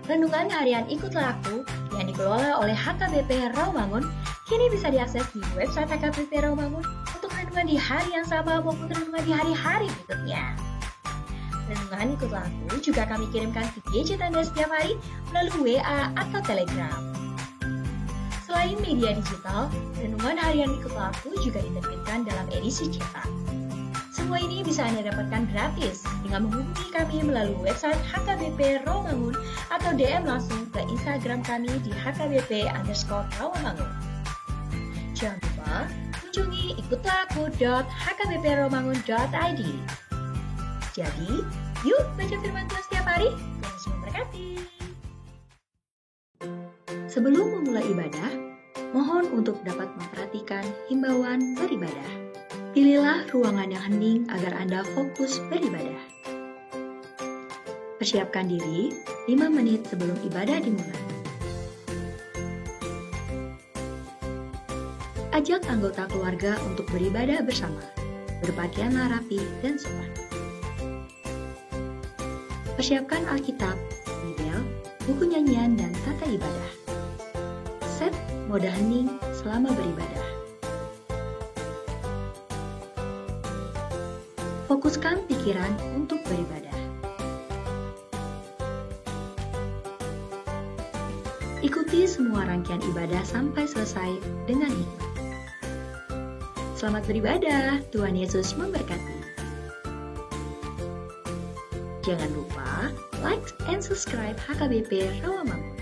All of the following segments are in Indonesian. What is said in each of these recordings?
Renungan harian Ikutlah Aku yang dikelola oleh HKBP Rawamangun kini bisa diakses di website HKBP Rawamangun untuk renungan di hari yang sama maupun renungan di hari-hari berikutnya. Renungan Ikutlah Aku juga kami kirimkan ke gadget Anda setiap hari melalui WA atau Telegram. Selain media digital, renungan harian Ikutlah Aku juga diterbitkan dalam edisi cetak. Semua ini bisa Anda dapatkan gratis dengan menghubungi kami melalui website HKBP Rawamangun atau DM langsung ke Instagram kami di HKBP_Rawamangun. Jangan lupa kunjungi ikutlahku.hkbprawamangun.id. Jadi, yuk baca firman Tuhan setiap hari. Tuhan Yesus memberkati. Sebelum memulai ibadah, mohon untuk dapat memperhatikan himbauan beribadah. Pilihlah ruangan yang hening agar Anda fokus beribadah. Persiapkan diri 5 menit sebelum ibadah dimulai. Ajak anggota keluarga untuk beribadah bersama. Berpakaianlah rapi dan sopan. Persiapkan Alkitab, Bibel, buku nyanyian, dan tata ibadah. Set mode hening selama beribadah. Fokuskan pikiran untuk beribadah. Ikuti semua rangkaian ibadah sampai selesai dengan hikmat. Selamat beribadah, Tuhan Yesus memberkati. Jangan lupa like and subscribe HKBP Rawamangun.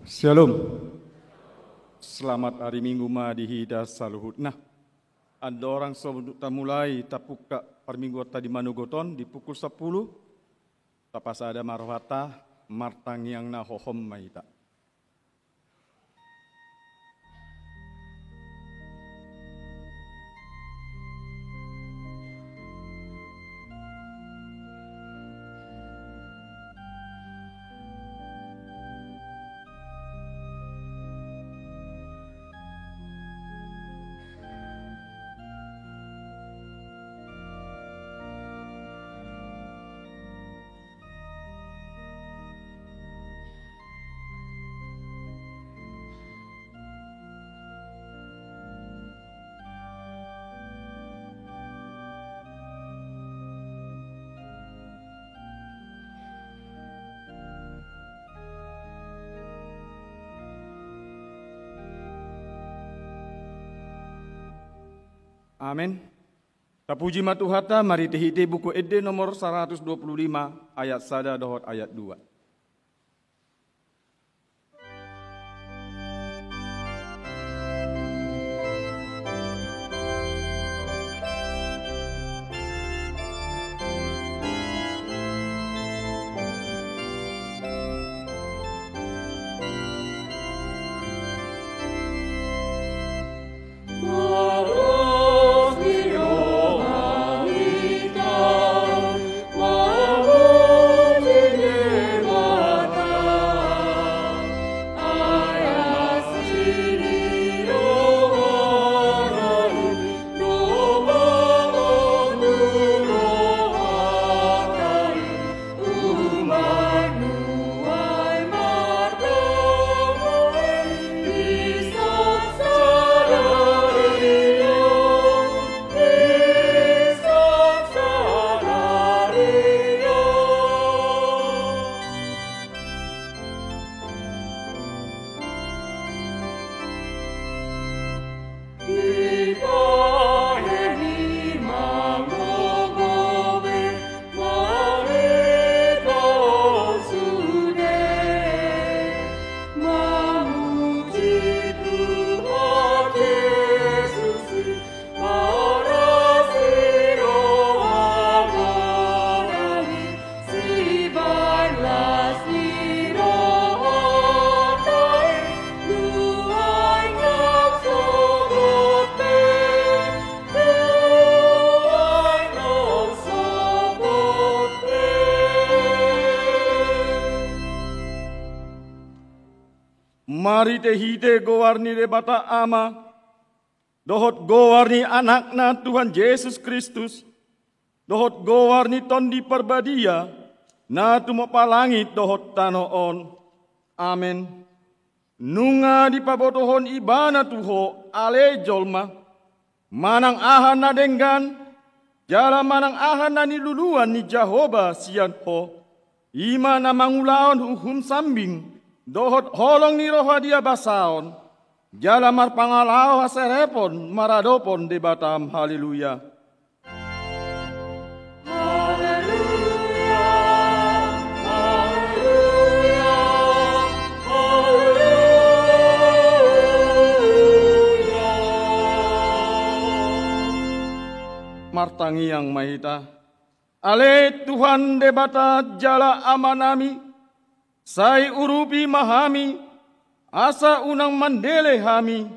Shalom. Selamat hari Minggu madihi dasaluhut. Nah, ada orang sebelum kita mulai tapuka perminggu tadi manugoton di pukul 10. Tapas ada marwata martang yang nahohom maita. Amin. Tapuji matuhata mari tehite buku Ede nomor 125 ayat 1 dohot ayat 2. Mari tehite gowarni de bata ama, dohot gowarni anakna Tuhan Yesus Kristus, dohot gowarni tondi perbadia, na tumo palangit dohot tanoon. Amin. Nunga di pabotohon ibana tuho ale jolma, manang ahan na denggan, jala manang ahan na niluluan ni Jehovah sian ho, ima na mangulaon huhum sambing, dohot holong ni roha dia basaon, jala mar pangalao haserepon maradopon de batam. Haleluya. Martangi yang mahita, ale Tuhan de bata jala amanami, sai urupi mahami, asa unang mandele hami,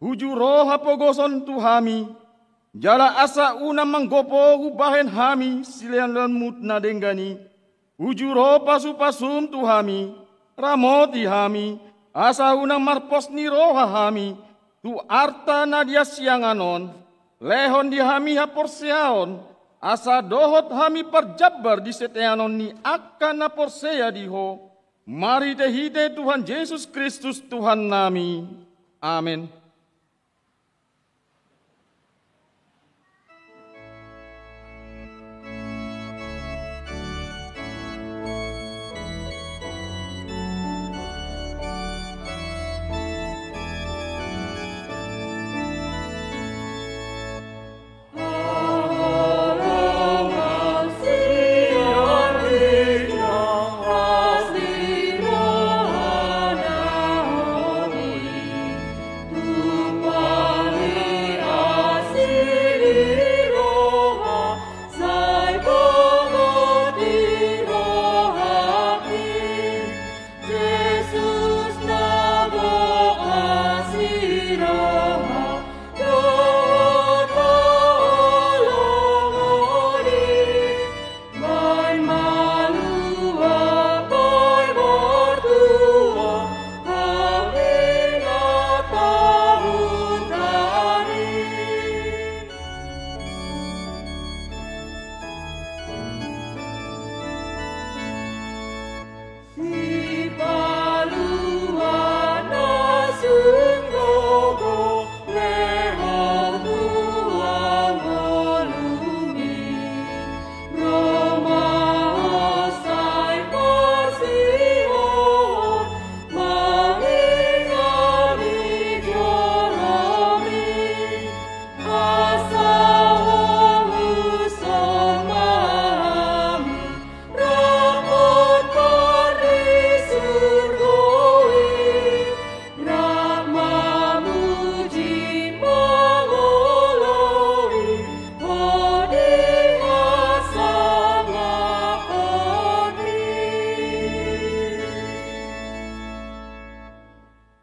huju roha pogoson tuhami, jala asa unang manggopo hubahen hami, silian lemut na denggani, huju roh pasu-pasum tuhami, ramoti hami, asa unang marpos ni roha hami, tu arta na dia sianganon, lehon di hami haporseaon, asa dohot hami perjabar di seteanon ni akan na porsea diho. Mari tehite Tuhan Yesus Kristus Tuhan nami. Amin.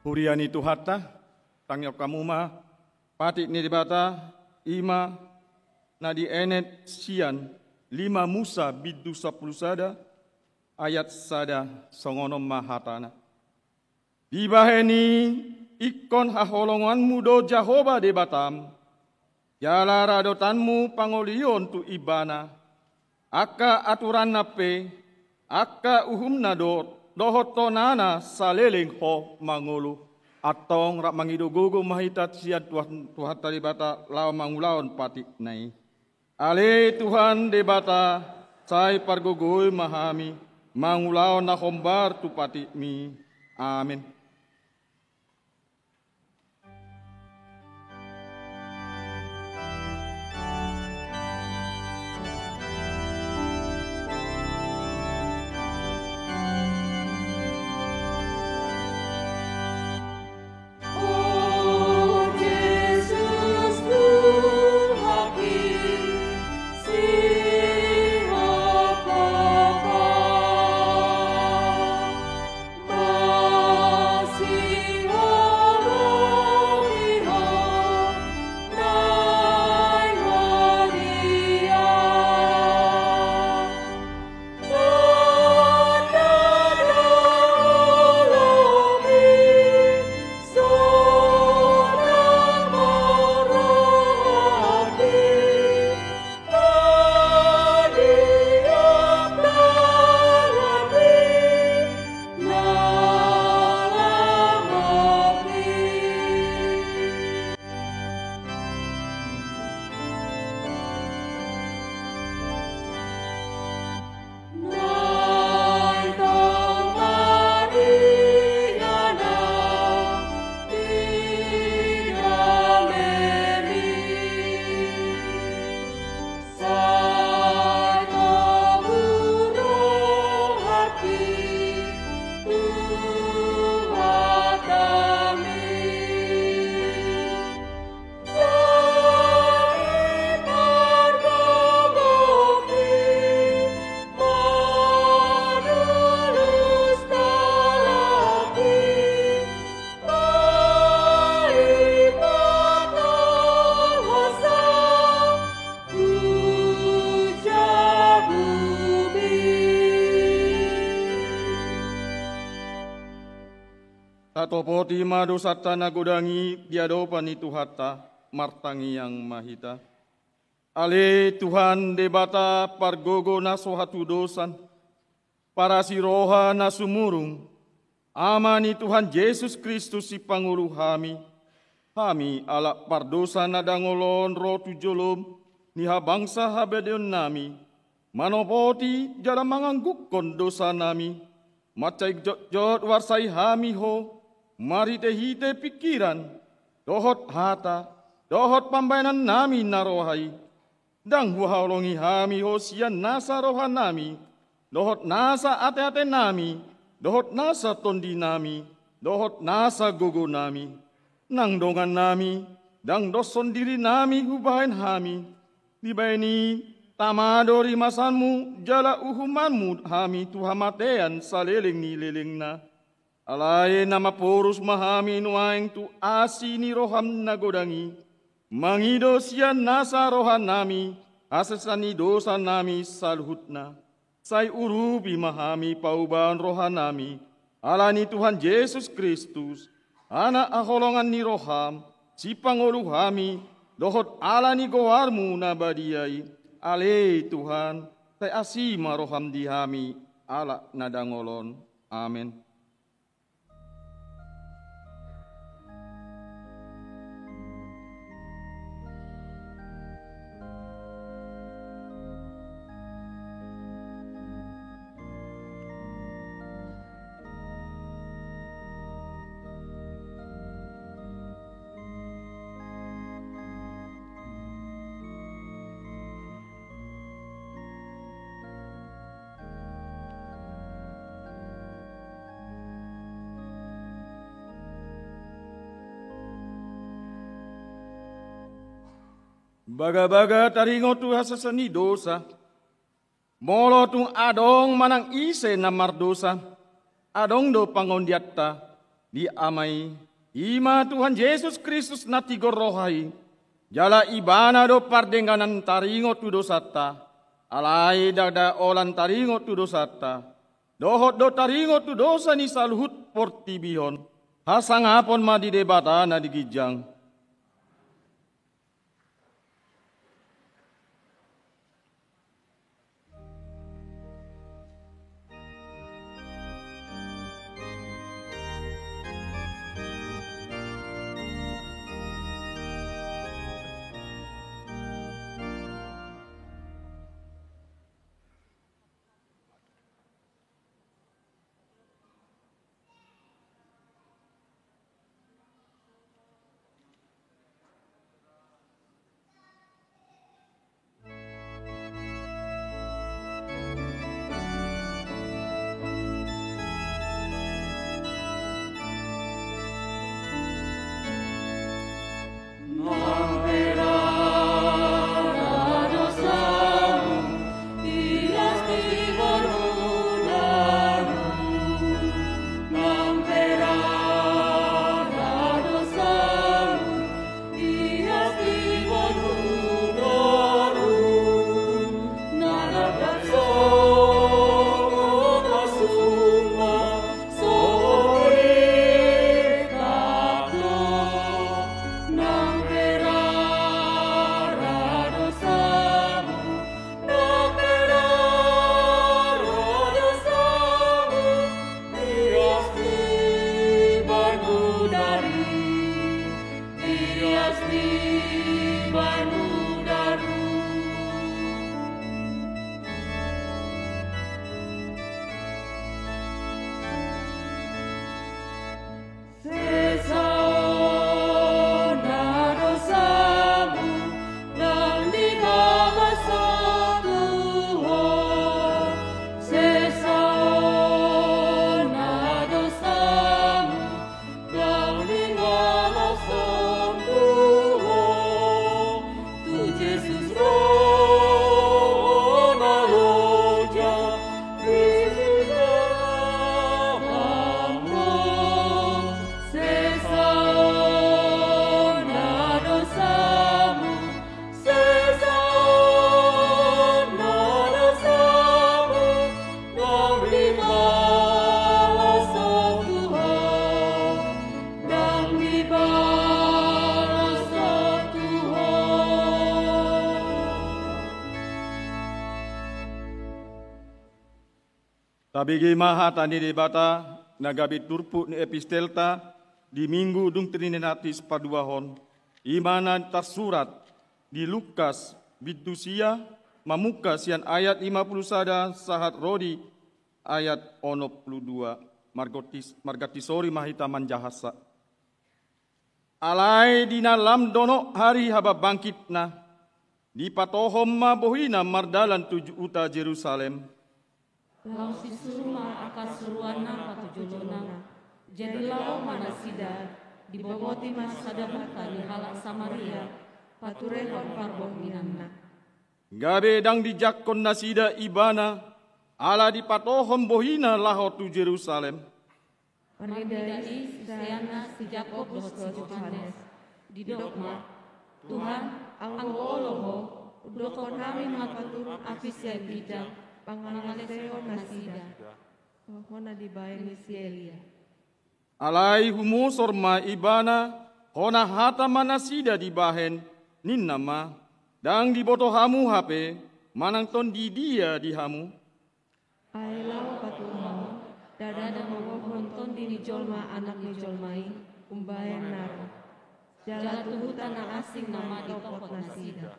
Huriani tuhata, tangyok kamuma, patik ni dibata, ima, nadi enet sian, 5 Musa bidu 10 sada, ayat sada songonom mahatana. Dibaheni ikon haholonganmu do Jahoba de batam, jala radotanmu pangolion tu ibana, aka aturan nape, aka uhum nadot, dohotonana saleleng ho mangulu, atong rak mangidogogo mahitat siat Tuhan talibata lawan mangulaon patik nai. Ale Tuhan debata, sai pargogoi mahami, mangulaon na hombar tu patik mi. Amin. Tatopoti mado satana godangi diadopani Tuhata martangi yang mahita. Ale Tuhan debata pargogo nasohatu dosan, para siroha nasumurung, amani Tuhan Yesus Kristus si pangulu hami alak pardosa nadangolon rotu jolom, niha bangsa habedeon nami, manopoti jala manganggukon dosa nami, macai jot warsai hami ho, mari tehite pikiran, dohot hata, dohot pambainan nami narohai, dang huhaulongi hami ho sian nasa rohan nami, dohot nasa ate-ate nami, dohot nasa tondi nami, dohot nasa gogo nami, nang dongan nami, dang doson diri nami hubain hami, dibaini tamadori masanmu, jala uhumanmu hami tuhamatean saleleng ni leleng na. Alai nama porus mahami nuaing tu asini roham nagodangi, mangido sian nasa rohan nami, asesani dosa nami salhutna. Sai urubi mahami pauban rohan nami, alani Tuhan Yesus Kristus, anak aholongan ni roham, si pangolu hami, dohot alani goarmu nabadiai, ale Tuhan, sai asima roham di hami, ala nadangolon. Amin. Baga-baga taringo tu hasasani dosa, molo tu adong manang ise namar dosa, adong do pangondiatta, diamai ima Tuhan Yesus Kristus natigor rohai jala ibana do pardenganan taringo tu dosata alai dada olan taringo tu dosata dohot do taringo tu dosa ni saluhut portibihon hasangapon ma di debata na digijang. Tabigi maha tani debata nagabi turpu ni epistelta di minggu dung trininatis paduahon imana tersurat di Lukas bitusia mamuka sian ayat 51 sahat rodi ayat 22 margatisori mahita manjahasa alai dina lam dono hari haba bangkitna di patohom ma bohina mardalan tuju uta Jerusalem lau sisuruma akas suruana patujuluna jadi lau manasida di boboti masadamuka di halak Samaria paturehon parboh minanna gabe dang di jakon nasida ibana ala di patohom bohina laho tu Jerusalem panidai sayana si Jakob dohot si Johannes di dogma Tuhan anggo oloho udokon kami mapatur afisya bijak pangaleseo nasida hona dibayani si Elia alai humusor ma ibana hona hata manasida dibahen ninnama dang diboto hamu hape manang ton di dia di hamu ailau patuhamu dada mohon ton dini jolma anak ni jolmai umbayan naro jatuh tanah asing nama dipokot nasida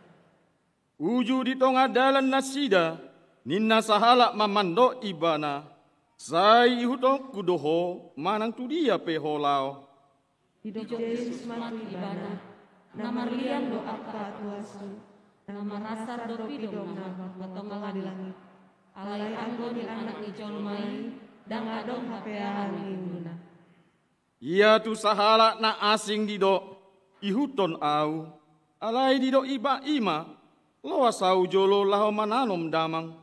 uju di tongah dalan nasida ninna sahala mamando ibana sai huto kudoho manang tu dia peholao hidup Yesus mati ibana nama lian do akta tuasu nama rasar do pidom nama matongala di langit alai anggo di anak ni jolmai dang adong hapeahan induna ia tu sahala na asing dido ihuton au alai dido iba ima loa sau jolo laho mananom damang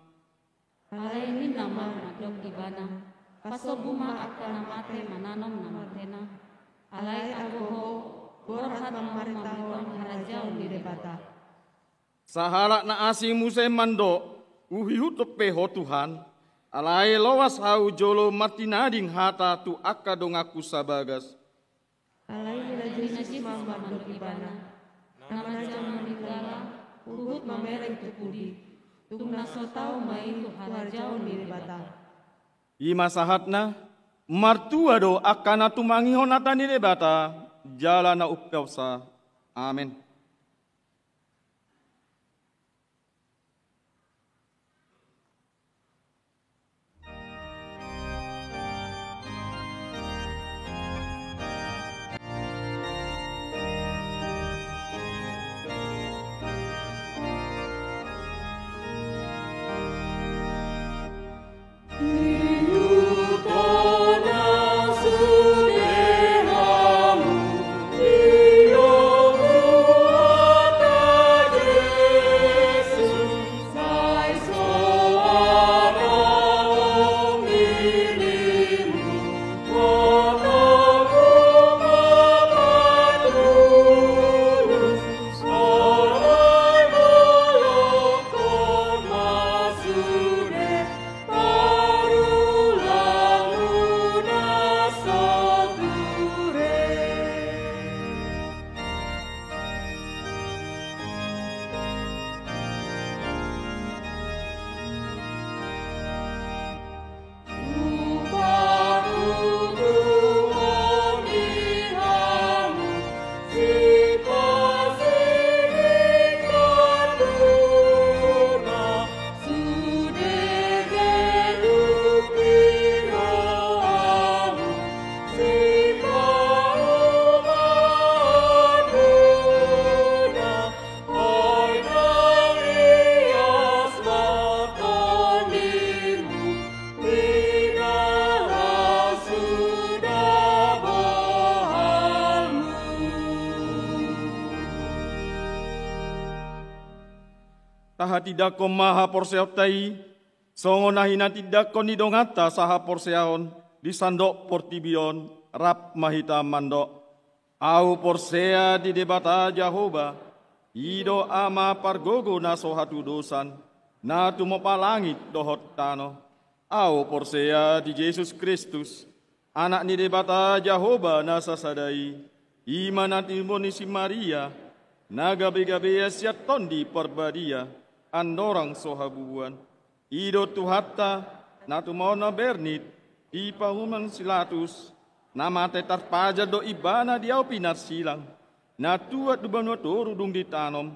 alai ni nama adong ibana pasobuma akta namate mananom namatena Tuhan memerintahkan kerajaan di debata. Sahalak na asing musay mando, uhihutok peho Tuhan, alay lawas hau jolo martinading hata tu akadong aku sabagas. Alai najis mamandok ibana, nama jaman meninggal, uhut mamereng tukudi, tung naso tau main kerajaan di debata. Ima sahatna, martua do akana tumangihon atan di debata, jalan na upyausa. Amin. Taha tidak ko maha porseot tai, songo nahina tidak ko nidongata saha porseaon, di sandok portibion, rap mahita mandok. Au porsea di debata Jahoba, ido ama pargogo na sohatu dosan, na tumopalangit dohot tano. Au porsea di Yesus Kristus, anak ni debata Jahoba na sasadai, iman timoni si Maria, na gabi-gabi siat tondi perbadia, andorang sohabuan, ido tuhata, na tumona bernit, di pahuman silatus, nama tetar paja do ibana diau pinar silang, na tuat dubano torudung ditanom,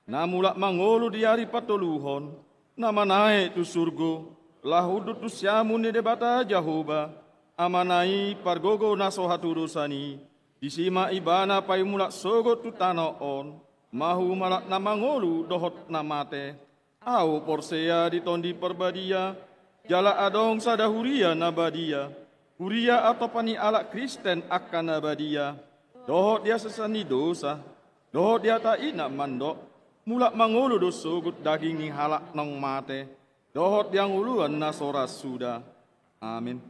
na mulak mangolu di hari patoluhon, nama naik tu surgo, lahudut tu siamu ni debata Jahoba, amanai pargogo na sohatu dosani, disima ibana pai mulak sogot tu tanoon, mahu malak na mangolu dohot na mate, au porsea di tondi perbadia, jala adong sadahuria nabadia, huria atau pani alak Kristen akan nabadia, dohot dia sesani dosa, dohot dia tak ina mandok, mulak mangulu dosogut daging ni halak nong mate, dohot yang uluan nasoras sudah. Amin.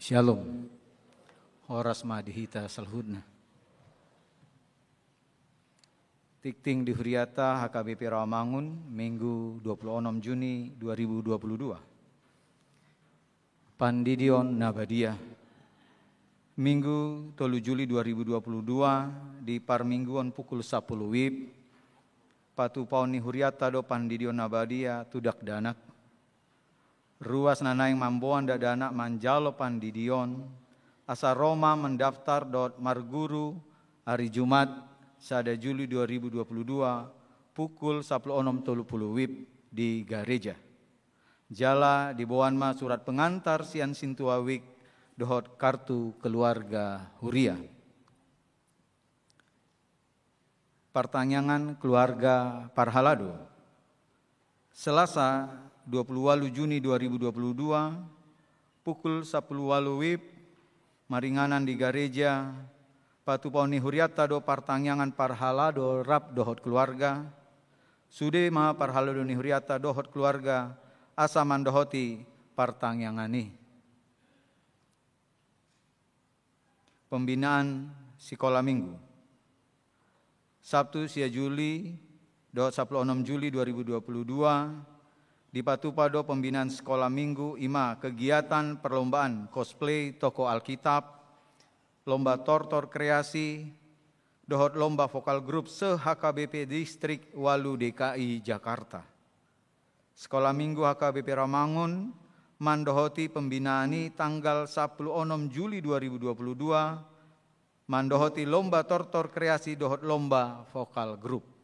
Shalom. Horas madihita salhudna. Tikting di Huriata HKBP Rawamangun, Minggu 26 Juni 2022. Pandidion Nabadia, Minggu 3 Juli 2022 di Parmingguan pukul 10 WIB, Patu Pauni Huriata do Pandidion Nabadia tudak danak, ruas nanaing mamboan dadanak manjalo Pandidion, asa Roma mendaftar dot marguru hari Jumat sada Juli 2022 pukul 16.30 WIB di gereja. Jala di Boanma surat pengantar sian sintuawik dohot kartu keluarga Huria. Pertanyaan keluarga Parhalado. Selasa 28 Juni 2022 pukul 10 WIB maringanan di gereja Patu Pauni Huriata do Partanyangan Parhalado rap dohot keluarga sude ma Parhalado ni Huriata dohot keluarga asaman dohoti Partanyangani. Pembinaan sekolah minggu Sabtu sia Juli do 16 Juli 2022 di Patupado pembinaan sekolah minggu ima kegiatan perlombaan cosplay toko Alkitab, lomba tortor kreasi, dohot lomba vokal grup se-HKBP Distrik Walu DKI Jakarta. Sekolah minggu HKBP Rawamangun mandohoti pembinaani tanggal 16 Juli 2022 mandohoti lomba tortor kreasi dohot lomba vokal grup.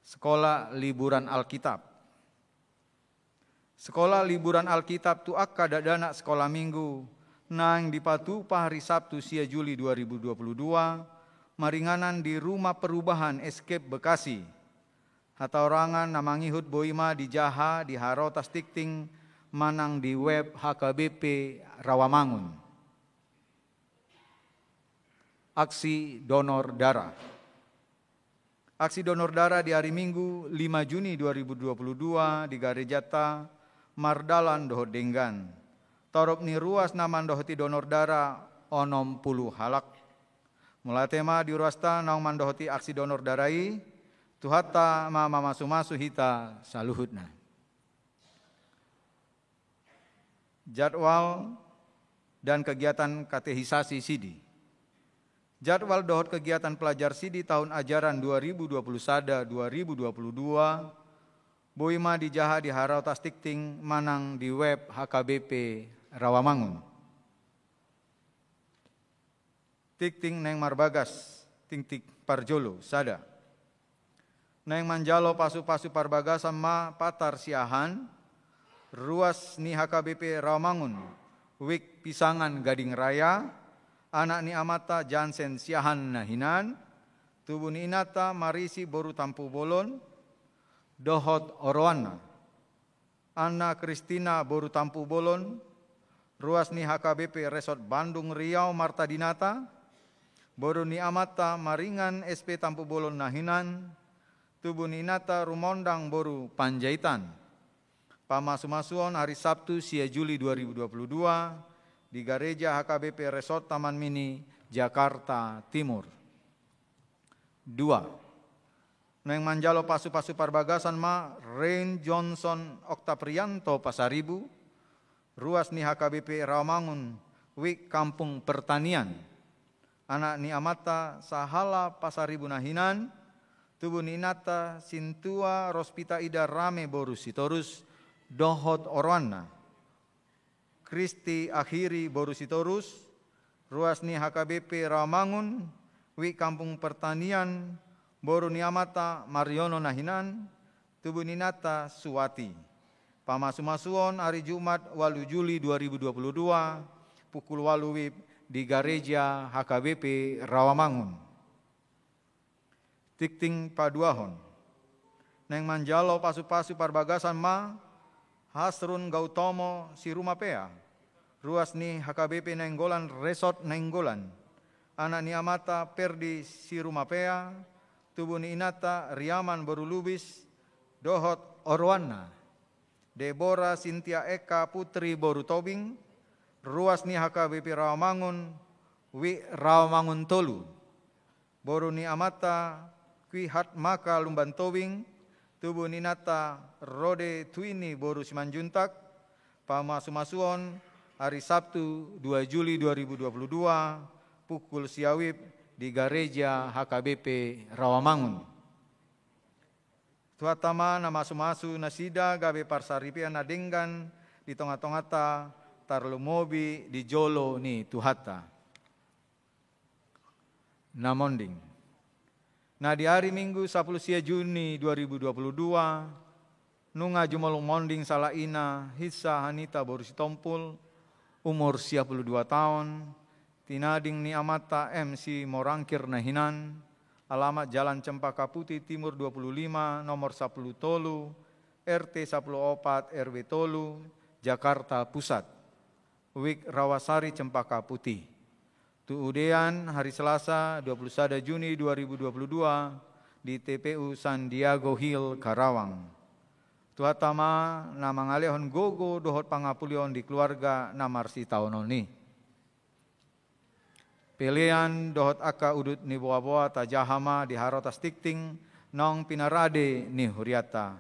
Sekolah liburan Alkitab. Sekolah liburan Alkitab tu akka dadanak sekolah minggu nang dipatu hari Sabtu sia Juli 2022 maringanan di Rumah Perubahan Escape Bekasi. Hataorangan namangihut boima di Jaha di Harotas Tikting manang di web HKBP Rawamangun. Aksi donor darah. Aksi donor darah di hari Minggu 5 Juni 2022 di Garejata Mardalan dohot Denggan. Torop ni ruas naman dohoti donor darah onom puluh halak. Mulai tema di ruasta naung mandohoti aksi donor darai tuhata mama masu-masu hita saluhutna. Jadwal dan kegiatan katehisasi Sidi. Jadwal dohot kegiatan pelajar Sidi tahun ajaran 2021-2022 boima di Jaha di Harotas Tikting manang di web HKBP Rawamangun. Tikting neng marbagas ting-tik parjolo sada. Neng manjalo pasu-pasu parbagasan ma patar siahan ruas ni HKBP Rawamangun wik pisangan Gading Raya. Anak ni amata Jansen siahan nahinan, tubuh ni inata marisi boru tampu bolon, dohot oroana. Ana Kristina boru tampu bolon, ruas ni HKBP Resort Bandung Riau Marta Dinata, boru ni amata maringan SP tampu bolon nahinan, tubuh ni inata rumondang boru Panjaitan. Pamasu-masuon hari Sabtu sia Juli 2022, di gereja HKBP Resort Taman Mini, Jakarta Timur. 2. Neng manjalo pasu-pasu parbagasan ma Rain Johnson Oktaprianto Pasaribu, ruas ni HKBP Rawamangun, wik Kampung Pertanian. Anak ni amata Sahala Pasaribu nahinan, tubuh ni inata Sintua Rospita Ida Rame boru sitorus, dohot orwana. Kristi akhiri borusitorus, ruas ni HKBP Rawamangun, wi Kampung Pertanian, boru ni amata Mariono nahinan, tubuh ninata Suwati. Pamasu-masuon hari Jumat 8 Juli 2022, pukul 8 WIB di gereja HKBP Rawamangun. Tikting paduahon. Neng manjalo pasu-pasu parbagasan ma Hasrun Gautomo Sirumapea, ruas ni HKBP Nenggolan Resort Nenggolan. Anak ni amata Perdi Sirumapea, tubuh ni inata Riaman Borulubis, dohot Orwana. Deborah Cynthia Eka Putri Boru Tobing, ruas ni HKBP Rawamangun, Wi Rawamangun Tolu, Boru ni Amata, Kui Hat Maka Lumban Tobing, Tubuh Ninata Rode Tuini Boru Simanjuntak, Pamasumasuon, hari Sabtu 2 Juli 2022, pukul siawib di Gereja HKBP Rawamangun. Tuatama nama sumasu nasida gabe parsaripian nadenggan di tongah-tongata tarlumobi di jolo ni tuhata. Namonding. Nah di hari Minggu 10 Juni 2022 nunga jumalung monding salaina hissa hanita borusi tompul umur 52 tahun tinading ni amata MC Morangkir Nahinan alamat Jalan Cempaka Putih Timur 25 nomor 10 Tolu RT 14 RW Tolu Jakarta Pusat Wik Rawasari Cempaka Putih. Tuudean hari Selasa 21 Juni 2022 di TPU San Diego Hill Karawang. Tuatama nama ngalehon gogo dohot pangapulion di keluarga namarsi taunoni. Pelian dohot aka udut ni boa-boa tajahama di harotas tikting nong pinarade ni huriata.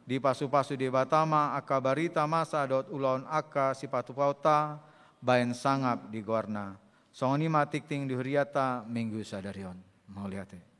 Di pasu-pasu di batama aka barita masa dohot ulaun aka sipatu pauta baen sangap di gorna. Songonima tikting di huriata minggu sadarion. Mau lihat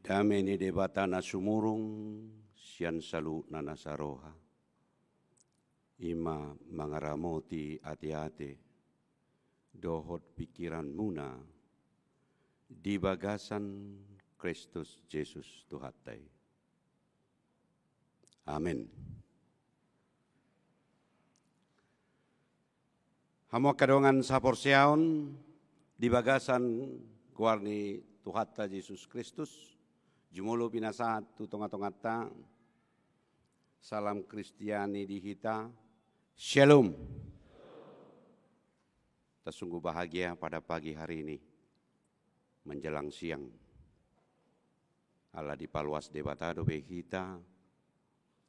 Dame ni debata na sumurung sian salu na nasaroha. Ima mangaramoti ati-ati dohot pikiran muna di bagasan Kristus Yesus Tuhatai. Amin. Hamo kadongan saporsiaon di bagasan kuarni Tuhatta Yesus Kristus. Jumulo pinasahat tu tonga-tongata. Salam Kristiani di hita. Shalom. Kita sungguh bahagia pada pagi hari ini. Menjelang siang. Allah dipaluas debatado be hita.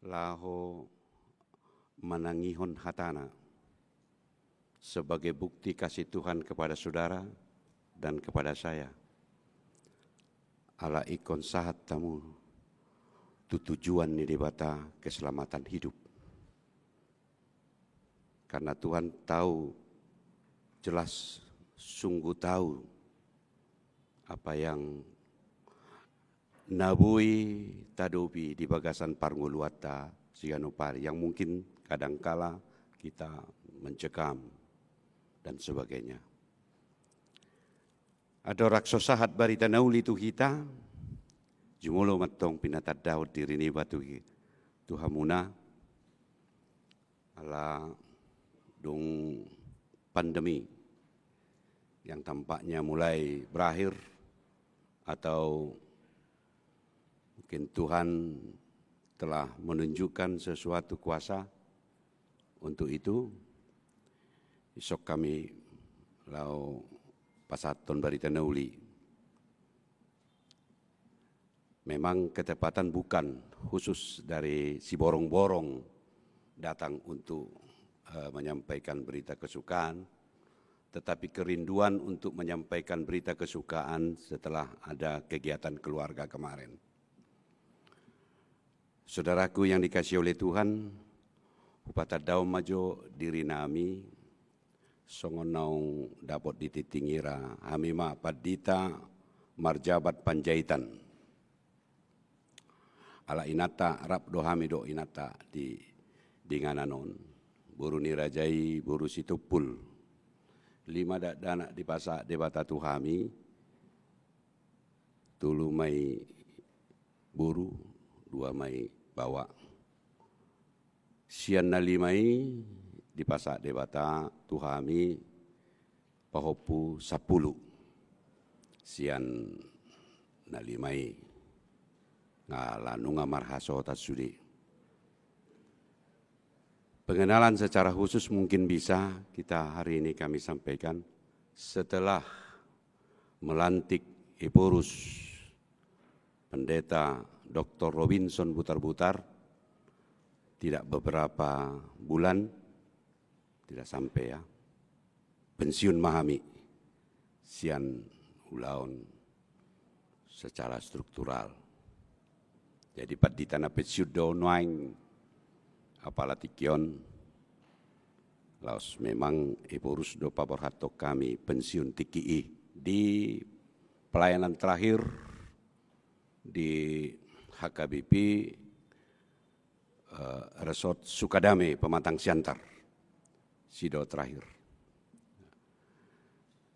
Laho menangihon hatana. Sebagai bukti kasih Tuhan kepada saudara dan kepada saya. Allah ikon sahat tamu tujuan ni debata keselamatan hidup. Karena Tuhan tahu, jelas sungguh tahu apa yang nabui tadobi di bagasan parnguluata siganopari yang mungkin kadangkala kita mencekam dan sebagainya. Ada raksosahat barita nauli tu kita, jumulo matong pinatad daud diri ni batu Tuhamuna, ala dong pandemi yang tampaknya mulai berakhir atau mungkin Tuhan telah menunjukkan sesuatu kuasa untuk itu. Esok kami lau pasaton barita nauli. Memang ketepatan bukan khusus dari si borong-borong datang untuk menyampaikan berita kesukaan, tetapi kerinduan untuk menyampaikan berita kesukaan setelah ada kegiatan keluarga kemarin. Saudaraku yang dikasihi oleh Tuhan, upata daun majo diri nami, songonau dapat dititingira hamima padita marjabat panjaitan ala inata rap dohami do inata di ngananon buru nirajai buru situpul 5 dana di pasa debata tuhami tulu mai buru 2 mai bawa sian nalimai di pasak debata tuhami pahopu 10 sian nalimai ngalanunga marhaso tatsudi. Pengenalan secara khusus mungkin bisa kita hari ini kami sampaikan setelah melantik Eporus Pendeta Dr. Robinson Butar-Butar tidak beberapa bulan, tidak sampai ya, pensiun mahami sian ulaon secara struktural. Jadi di tanah pensiun do noaing apalatikion laos memang Eporus do paborhato kami pensiun tiki di pelayanan terakhir di HKBP Resort Sukadame Pematang Siantar. Sido terakhir.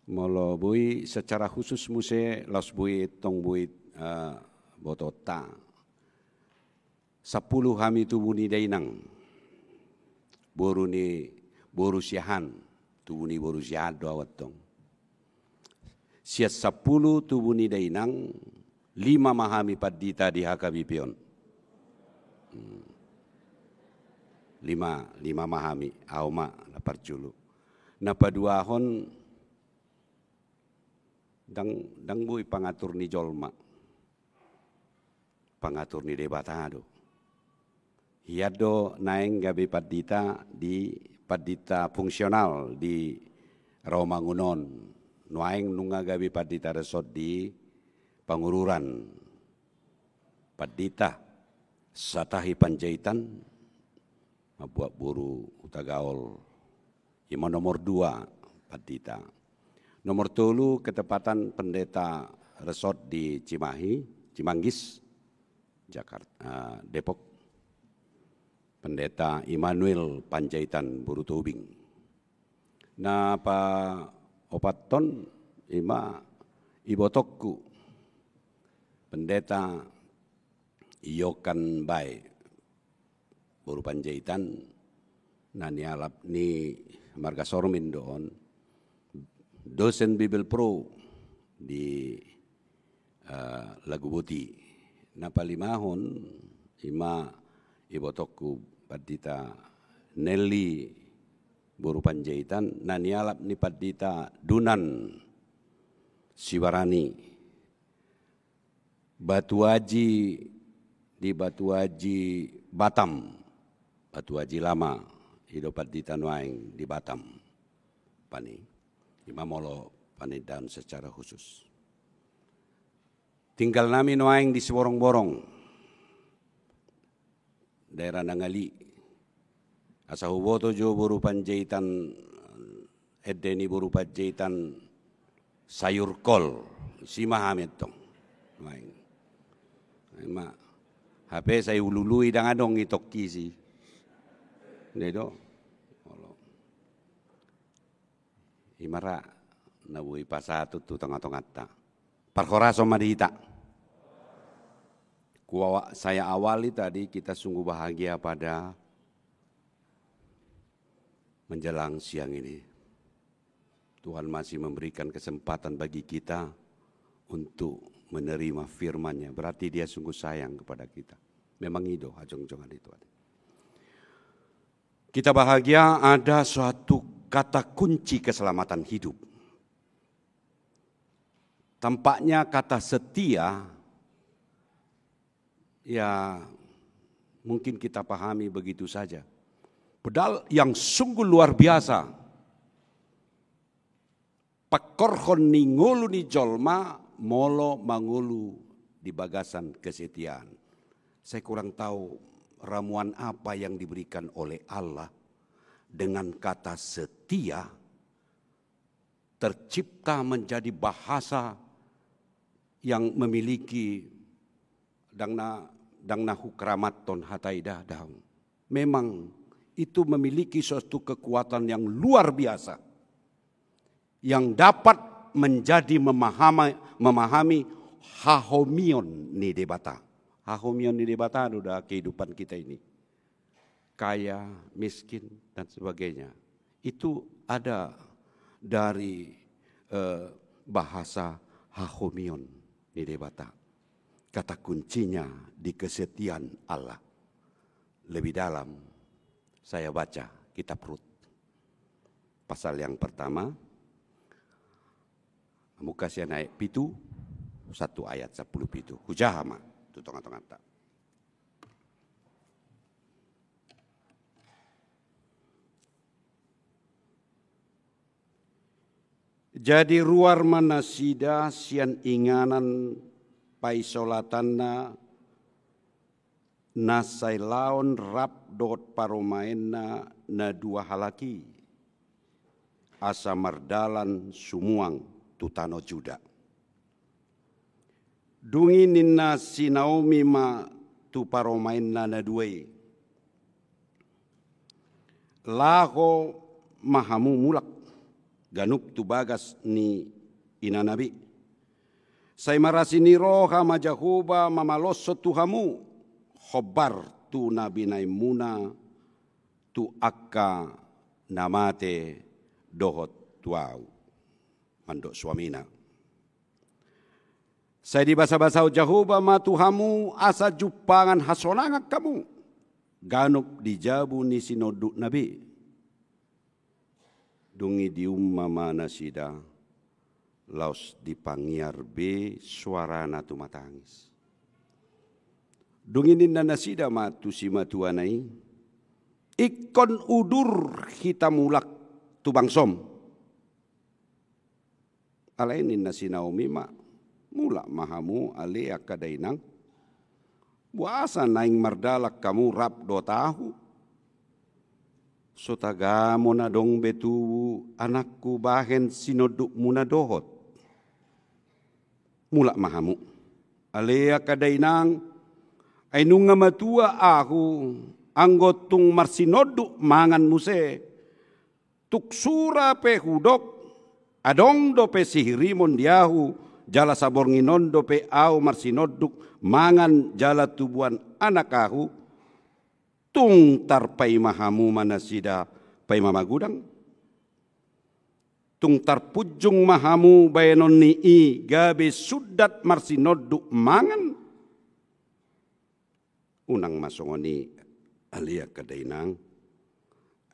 Molo bui secara khusus muse los bui tong bui botota 10 hami tubuni dainang boru siahan tubuni boru siahan do awatong siat 10 tubuni dainang 5 mahami padita di HKBP-on 5 mahami auma naparjulu napaduahon dang bui pangatur ni jolma pangatur ni debatado hiado naeng gabi padita di padita fungsional di Rawamangunon nuaeng nunga gabi padita resort di Pangururan padita satahi Panjaitan mabuat buru utagaol ima nomor 2 padita nomor 3 ketepatan pendeta resort di Cimahi Cimanggis, Jakarta, Depok, Pendeta Immanuel Panjaitan Burutubing. Na pa opaton ima ibotokku Pendeta Iyokan Bay Buru Panjaitan na nialap ni Marga Sormin doon, dosen Bible Pro di Lagubuti. Napalimahon ima ibotokku Pendeta Nelly Buru Panjaitan na nialap ni Pendeta Dunan Siwarani. Batuaji di Batuaji Batam, Batuaji lama hidup Pendeta Nuaing di Batam. Pani imamolo panidan secara khusus. Tinggal nami Nuaing di Seborong-borong, daerah Nangali. Asa huboto jo Buru Panjaitan edeni Buru Panjaitan sayur kol sima hamid tong. Nuaing. Ma HP saya ulului dang adong itok kisi. Dedo. Imara nabui pasatu tu tengah-tengah ta. Parkoraso madita. Saya awali tadi kita sungguh bahagia pada menjelang siang ini. Tuhan masih memberikan kesempatan bagi kita untuk menerima firman-Nya. Berarti Dia sungguh sayang kepada kita. Memang itu ajong-jongan itu. Kita bahagia ada suatu kata kunci keselamatan hidup. Tampaknya kata setia, ya mungkin kita pahami begitu saja. Padahal yang sungguh luar biasa. Pakorhon ni ngulu ni jolma, molo mangulu di bagasan kesetiaan. Saya kurang tahu ramuan apa yang diberikan oleh Allah dengan kata setia tercipta menjadi bahasa yang memiliki dangna hukramaton hataidah daun. Memang itu memiliki suatu kekuatan yang luar biasa yang dapat menjadi memahami hahomion ni debata. Hahomion ni debata udah kehidupan kita ini. Kaya, miskin dan sebagainya. Itu ada dari bahasa hahomion ni debata. Kata kuncinya di kesetiaan Allah. Lebih dalam saya baca kitab Rut. Pasal yang pertama, muka saya naik pitu, 1 ayat 10 pitu. Hujahama, itu tengah-tengah tak. Jadi ruar manasida sian inganan paisolatanna nasai laon rap dot paromaena na 2 halaki asa mardalan sumuang tutano juda. Dungi ninna si Naomi ma tu paromaena na 2. Laho mahamu mulak ganuk tu bagas ni inanabi. Say marasini roha majahuba mamaloso tuhamu khobar tu nabi naimuna tu akka namate dohot tuau mandok suamina. Saya di basa-basa jahuba ma tuhamu asa jupangan hasonangak kamu ganuk dijabu ni sinoduk nabi. Dungi dium mama nasida laos dipangiar be suarana tu matangis. Dunginin na nasida matu si matuanai ikon udur hitamulak tu bangsom. Alainin na si Naomi ma mula mahamu ale akadainang buasa naing mardalak kamu rap 2 tahu. Sotagamo na dong betu anakku bahen sinoduk muna dohot. Mula mahamu. alea kadainang ay nunga matua aku anggotung marsinoduk mangan muse tuksura pe hudok adong do pe sihirimon diahu jala sabor nginon do pe au marsinoduk mangan jala tubuan anak aku tung tarpai mahamu manasida pai mamagudang tung tarpujung mahamu bayanon nii gabe sudat marsinoduk mangan unang masongoni alia kadainang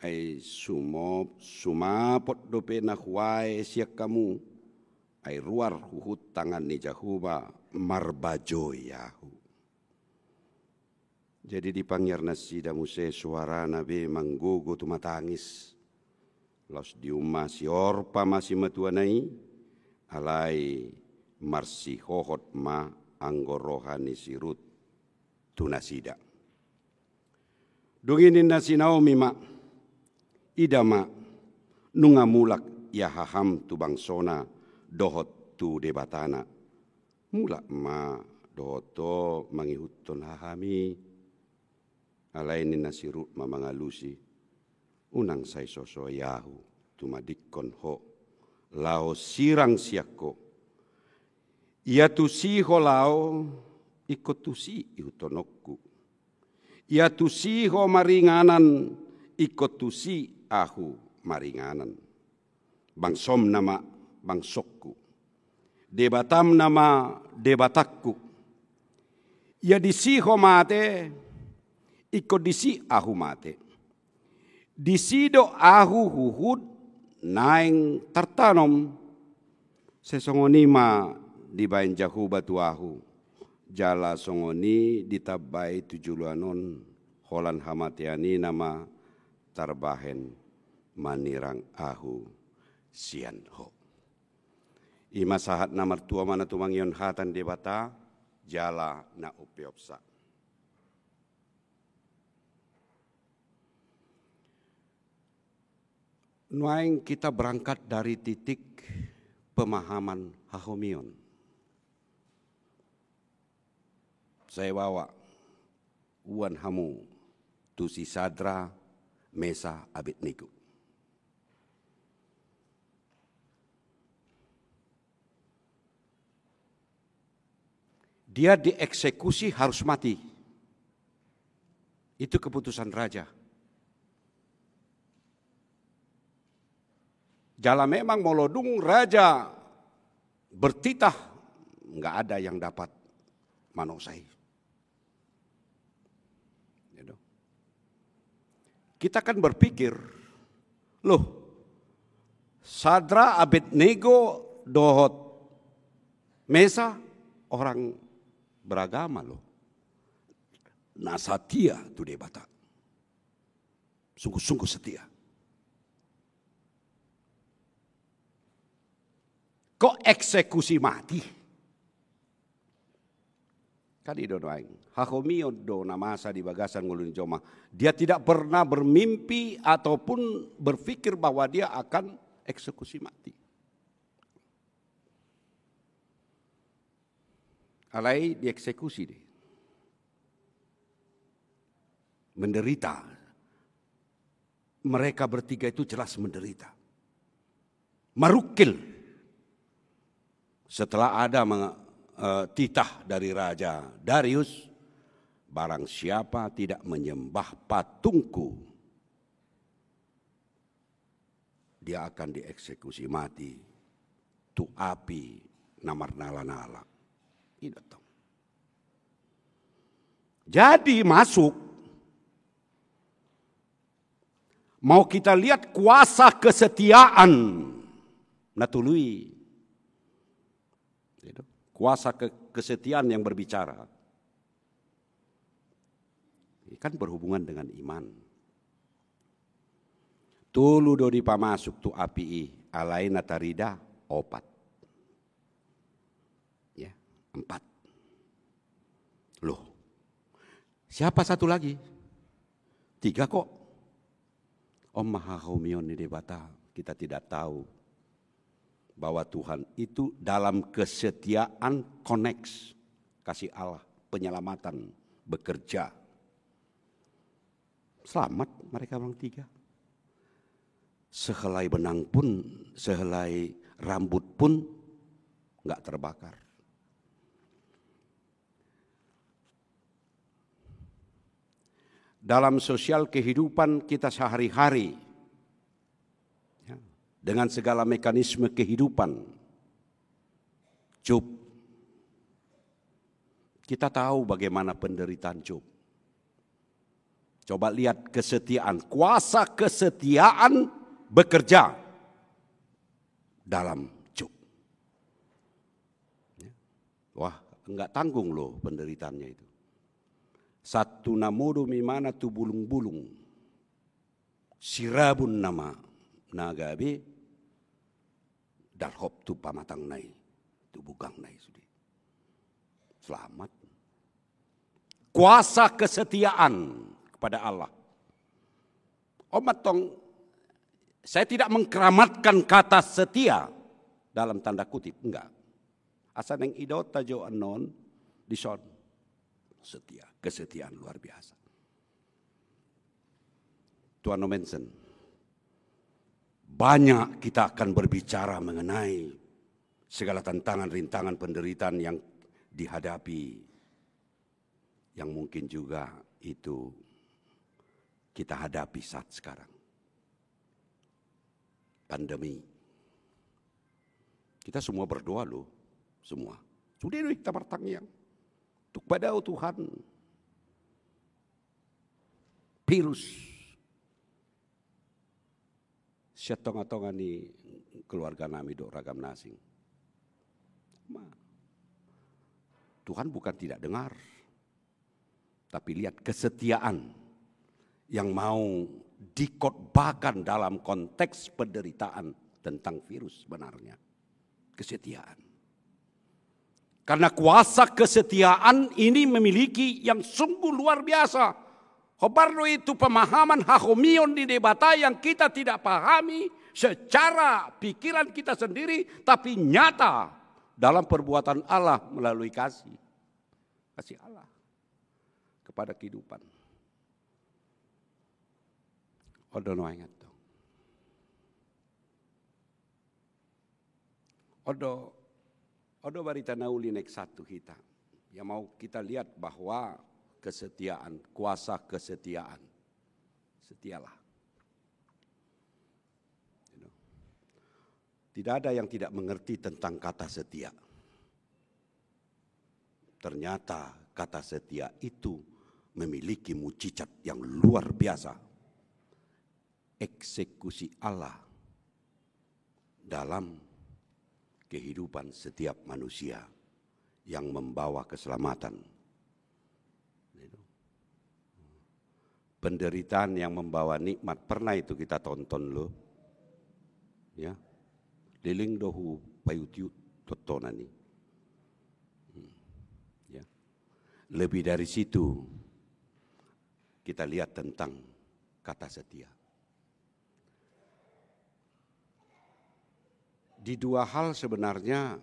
ay sumapot dope na huwae siyak kamu ay ruar huhut tangan ni Jahuba marbajo yahu. Jadi dipanggir nasida muse suara nabe manggogo tumatangis. Los diuma si orpa masih matuanai alai marsi hohot ma anggorohani sirut tunasida. Dunginin nasi Naomi ma idama nungamulak ya haham tu bangsona dohot tu debatana mulak ma dohoto mangihuton hahami alainin nasirut ma mangalusi unang say soso yahu tumadikon ho lao sirang siako ia tu siho lao ikut tu si ihutonokku ia tu siho maringanan ikut tu si ahu maringanan bangsom nama bangsokku debatam nama debatakku ia disiho mate ikut disi ahu mate disido ahu huhud naing tartanom sesongoni ma dibain Jahuba tu ahu jala songoni ditabai tujuluanon holan hamatiani nama tarbahen manirang ahu sianho ima sahat na mertua mana tumangyon hatan debata jala na upiopsa. Nuaing kita berangkat dari titik pemahaman Hahomion. Saya bawa uan hamu tu si Sadra, Mesa, Abednego. Dia dieksekusi harus mati. Itu keputusan raja. Jala memang molodung raja bertitah, nggak ada yang dapat manosai. Kita kan berpikir, loh, Sadra, Abednego, Dohot, Mesa orang beragama loh. Nasatia tu debata, sungguh-sungguh setia. Kok eksekusi mati? Kali doaing. Hahomion do namasa di bagasan ngulun joma. Dia tidak pernah bermimpi ataupun berpikir bahwa dia akan eksekusi mati. Alai dieksekusi deh. Menderita. Mereka bertiga itu jelas menderita. Marukil. Setelah ada titah dari Raja Darius, barang siapa tidak menyembah patungku, dia akan dieksekusi mati. Tu api namar nala-nala. Jadi masuk. Mau kita lihat kuasa kesetiaan. Natului. Kuasa kesetiaan yang berbicara. Kan berhubungan dengan iman. Tulu do di pamasuk tu api alai natarida opat. Ya, 4. Loh. Siapa satu lagi? 3 kok. Om Hahomion di debata kita tidak tahu. Bahwa Tuhan itu dalam kesetiaan connects. kasih Allah, penyelamatan, bekerja. Selamat mereka orang 3. Sehelai benang pun, sehelai rambut pun enggak terbakar. Dalam sosial kehidupan kita sehari-hari, ya, dengan segala mekanisme kehidupan, Job, kita tahu bagaimana penderitaan Job. Coba lihat kesetiaan, kuasa kesetiaan bekerja dalam Job. Wah, enggak tanggung loh penderitaannya itu. Satu namodo mimana tu bulung-bulung, sirabun nama nagabe, darhop tu pamatang nai, tu bugang nai sudi. Selamat. Kuasa kesetiaan kepada Allah. Omatong, saya tidak mengkeramatkan kata setia dalam tanda kutip, enggak. Asal yang idota jo anon dison setia, kesetiaan luar biasa. Tuan mention, banyak kita akan berbicara mengenai segala tantangan, rintangan, penderitaan yang dihadapi, yang mungkin juga itu kita hadapi saat sekarang. Pandemi. Kita semua berdoa loh, semua. Sudah kita bertanya, untuk pada Tuhan, virus, setengah-tengah ni keluarga nami dok ragam nasing. Tuhan bukan tidak dengar, tapi lihat kesetiaan yang mau dikotbahkan dalam konteks penderitaan tentang virus sebenarnya. Kesetiaan. Karena kuasa kesetiaan ini memiliki yang sungguh luar biasa. Hobarno itu pemahaman hakomion di debata yang kita tidak pahami secara pikiran kita sendiri, tapi nyata dalam perbuatan Allah melalui kasih. Kasih Allah kepada kehidupan. Odo no ingat dong. Odo barita nauli nek satu kita. Yang mau kita lihat bahwa kesetiaan, kuasa kesetiaan. Setialah. Tidak ada yang tidak mengerti tentang kata setia. Ternyata kata setia itu memiliki mujizat yang luar biasa. Eksekusi Allah dalam kehidupan setiap manusia yang membawa keselamatan. Penderitaan yang membawa nikmat, pernah itu kita tonton loh. Ya. Liling dohu payutiu totonani. Ya. Lebih dari situ kita lihat tentang kata setia. Di dua hal sebenarnya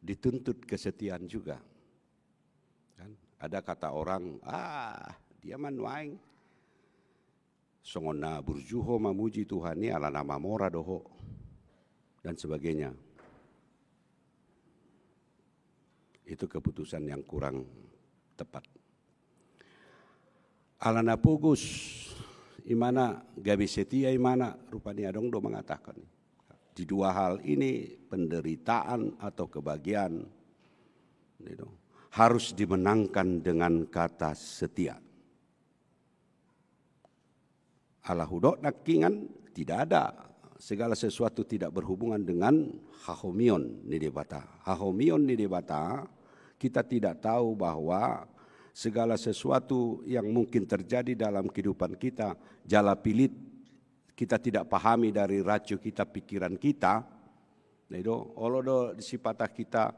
dituntut kesetiaan juga. Kan? Ada kata orang, dia manuaing. Songona burjuho mamuji Tuhani ala nama mora doho. Dan sebagainya. Itu keputusan yang kurang tepat. Alana pugus. Imana gabi setia imana rupanya dong do mengatakan di dua hal ini penderitaan atau kebahagiaan harus dimenangkan dengan kata setia. Allah hudok nakingan tidak ada segala sesuatu tidak berhubungan dengan hahomion ni debata. Hahomion ni debata kita tidak tahu bahwa segala sesuatu yang mungkin terjadi dalam kehidupan kita, jala pilit, kita tidak pahami dari racu kita, pikiran kita. Itu, olodo disipatah kita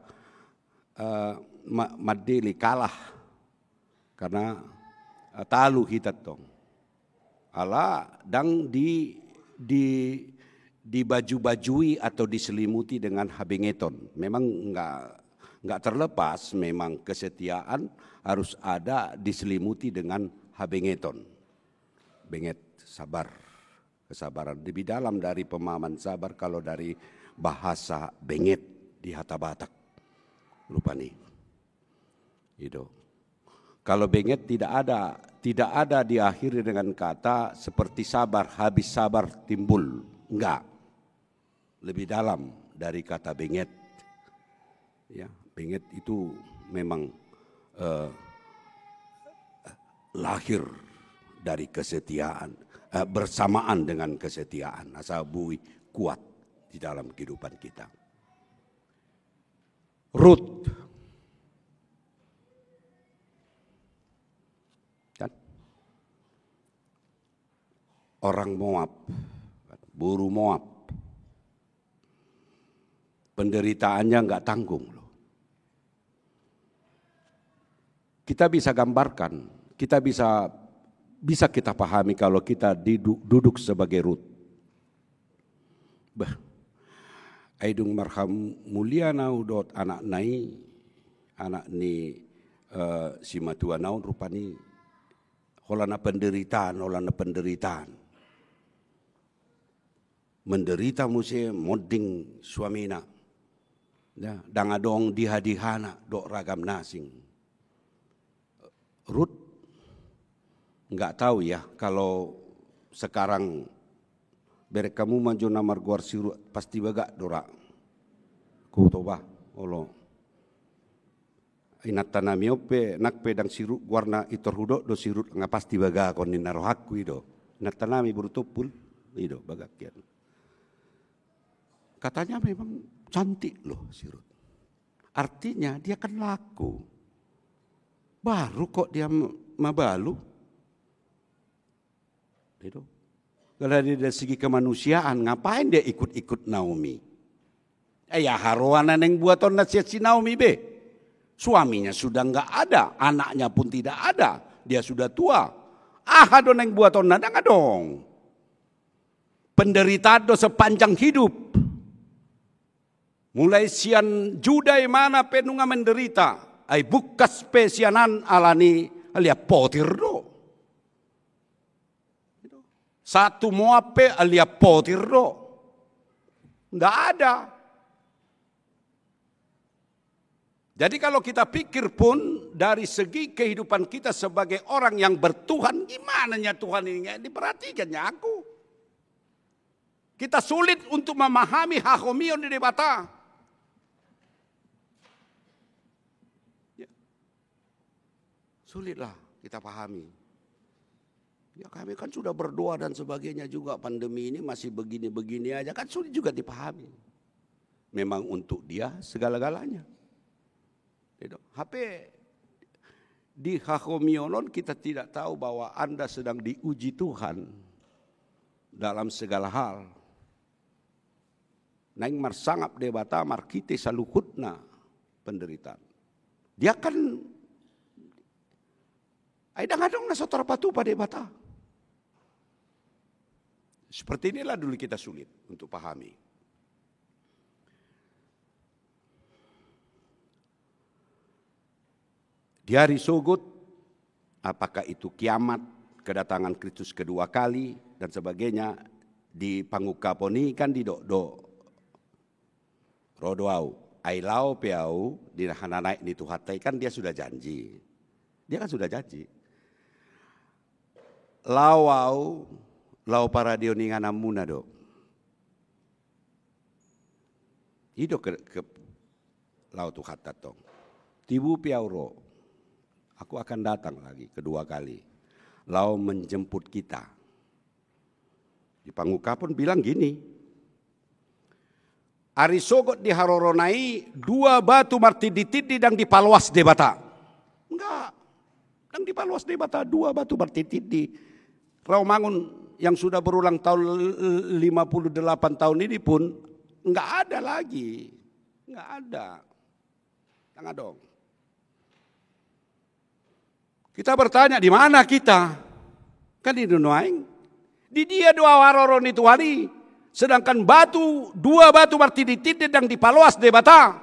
madeli kalah, karena talu kita tong. Allah dang dibaju-bajui atau diselimuti dengan habengeton. Memang enggak Enggak terlepas memang kesetiaan harus ada diselimuti dengan habengeton. Benget sabar, kesabaran. Lebih dalam dari pemahaman sabar kalau dari bahasa benget di Hata Batak. Lupa nih. Itu. Kalau benget tidak ada diakhiri dengan kata seperti sabar, habis sabar timbul. Enggak. Lebih dalam dari kata benget. Ya, benget itu memang lahir dari kesetiaan, bersamaan dengan kesetiaan. Asabui kuat di dalam kehidupan kita. Rut, kan? Orang Moab, buru Moab, penderitaannya enggak tanggung loh. Kita bisa gambarkan, kita bisa kita pahami kalau kita duduk sebagai Rut. Aidung marham mulia naudot anak ni si matua naun rupani holana penderitaan. Menderita musim moding suamina. Ya, dangadong dihadihana dok ragam nasing. Rut enggak tahu ya kalau sekarang berek kamu maju namar guar siru pasti baga dora. Ku toba olo. Inat tanami ope nak pedang siru guarna itor hudo do sirut nga pasti baga kon ninaro hakku ido. Inat tanami berutupul ido baga kian. Katanya memang cantik loh sirut. Artinya dia kan laku. Baru kok dia mabalu. Itu. Kalau dari segi kemanusiaan, ngapain dia ikut-ikut Naomi? Ya haruanan yang buaton nasihat si Naomi be. Suaminya sudah enggak ada, anaknya pun tidak ada. Dia sudah tua. Adon yang buaton nadang adong. Penderitaan do sepanjang hidup. Mulai sian judai mana penunga menderita. Ay bukas pesianan alani alia potir do. Satu Moape alia potir do. Enggak ada. Jadi kalau kita pikir pun dari segi kehidupan kita sebagai orang yang bertuhan, gimana Tuhan ini? Diperhatikannya aku. Kita sulit untuk memahami hakomion di debata. Sulitlah kita pahami. Ya kami kan sudah berdoa dan sebagainya juga, pandemi ini masih begini-begini aja kan sulit juga dipahami. Memang untuk dia segala-galanya. HP di Hahomionon kita tidak tahu bahwa Anda sedang diuji Tuhan dalam segala hal. Neng marsangap debata markite saluhutna penderitaan. Dia kan Aidang-adong na sotor patu pada bata. Seperti inilah dulu kita sulit untuk pahami. Di hari Sugut, apakah itu kiamat, kedatangan Kristus kedua kali, dan sebagainya, di pangukaponi kan di do rodoau, ailau piau, di hananaik di tuhatai kan dia sudah janji. Dia kan sudah janji. Lau para dioningan amuna do. Hidup ke lau Tuhan tatong. Tibu piauro. Aku akan datang lagi kedua kali. Lau menjemput kita. Di Pangukapun bilang gini. Ari sogot di haroronai 2 batu martiditidi dan dipalwas debata. Enggak. Dan dipalwas debata 2 batu martiditidi. Rawamangun yang sudah berulang tahun 58 tahun ini pun enggak ada lagi. Enggak ada. Tengah dong. Kita bertanya di mana kita? Kan di Nuaing. Di dia 2 waroron itu hari. Sedangkan 2 batu martiditidi yang dipalwas debata.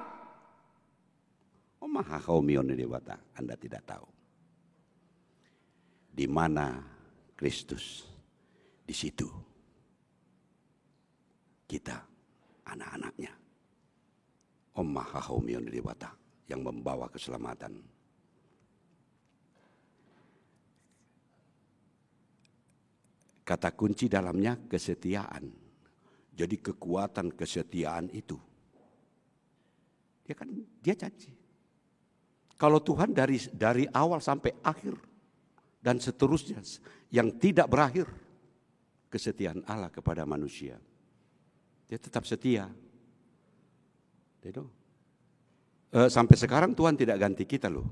Maha kaumion di bata, Anda tidak tahu. Di mana Kristus, di situ kita anak-anaknya. Maha kaumion di bata yang membawa keselamatan. Kata kunci dalamnya kesetiaan. Jadi kekuatan kesetiaan itu. Dia janji. Kalau Tuhan dari awal sampai akhir dan seterusnya yang tidak berakhir, kesetiaan Allah kepada manusia. Dia tetap setia. Sampai sekarang Tuhan tidak ganti kita loh.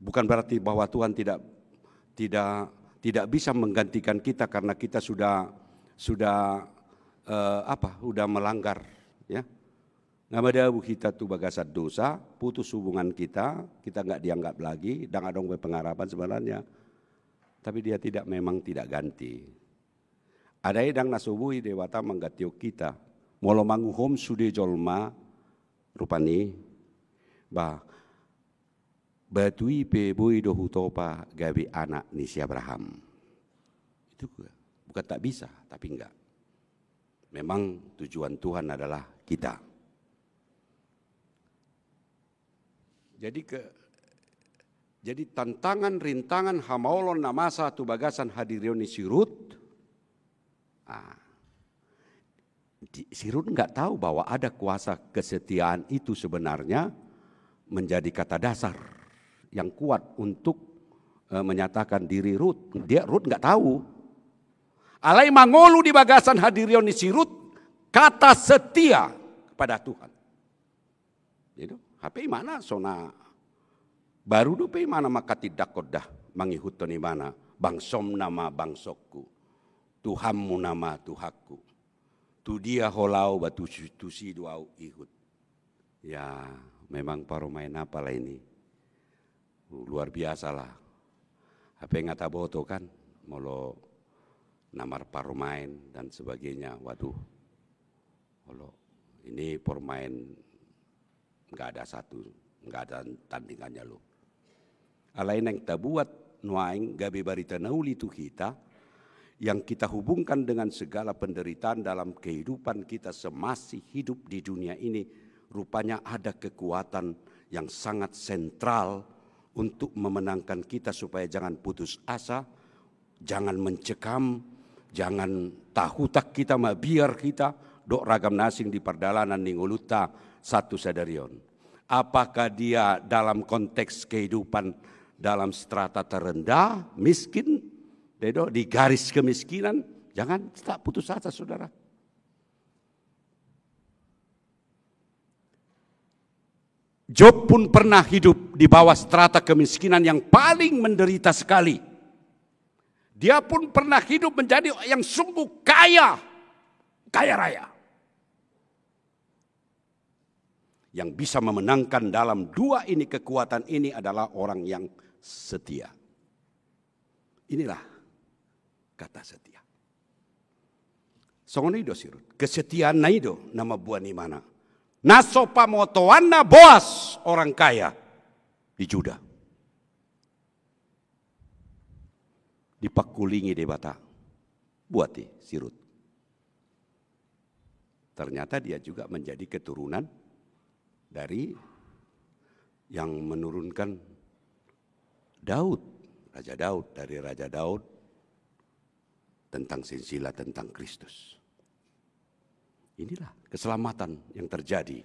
Bukan berarti bahwa Tuhan tidak bisa menggantikan kita karena kita sudah melanggar, ya. Nggak ada kita tuh bagasat dosa, putus hubungan kita nggak dianggap lagi, dan ada pengharapan sebenarnya. Tapi dia memang tidak ganti. Ada yang nasubui dewata menggatio kita, molo manguhom sude jolma rupani, batui pe boy dohu topa gabi anak nisi Abraham. Itu bukan tak bisa, tapi enggak. Memang tujuan Tuhan adalah kita. Jadi tantangan rintangan hamaolon namasa tu bagasan hadirioni sirut. Sirut enggak tahu bahwa ada kuasa kesetiaan itu sebenarnya menjadi kata dasar yang kuat untuk menyatakan diri Rut. Rut enggak tahu. Alai mangolu di bagasan hadirion si Rut kata setia kepada Tuhan. Jadi HP mana sona baru do pe mana maka tidak kodah mangihutoni mana bangsom nama bangsokku. Tuhanmu nama Tuhanku. Tu dia holau batu tusi duau ihut. Ya, memang paromain apalah ini. Luar biasa lah. Apa yang ngata boto kan, molo namar paromain dan sebagainya. Waduh, molo ini pemain nggak ada tandingannya loh. Alain yang kita buat nuaing gabe barita nauli itu kita, yang kita hubungkan dengan segala penderitaan dalam kehidupan kita semasih hidup di dunia ini, rupanya ada kekuatan yang sangat sentral untuk memenangkan kita supaya jangan putus asa, jangan mencekam, jangan tahutak kita biar kita dok ragam nasing di perdalanan ningoluta satu sadarion. Apakah dia dalam konteks kehidupan dalam strata terendah, miskin, di garis kemiskinan, jangan tak putus asa saudara. Job pun pernah hidup di bawah strata kemiskinan yang paling menderita sekali. Dia pun pernah hidup menjadi yang sungguh kaya raya. Yang bisa memenangkan dalam dua ini kekuatan ini adalah orang yang setia. Inilah kata setia. Songonido sirut. Kesetiaan naido nama buah ni mana. Nasopa motoana Boas orang kaya di Juda. Dipakulingi di bata. Buati sirut. Ternyata dia juga menjadi keturunan dari yang menurunkan Daud. Raja Daud, dari Raja Daud tentang silsilah tentang Kristus. Inilah keselamatan yang terjadi.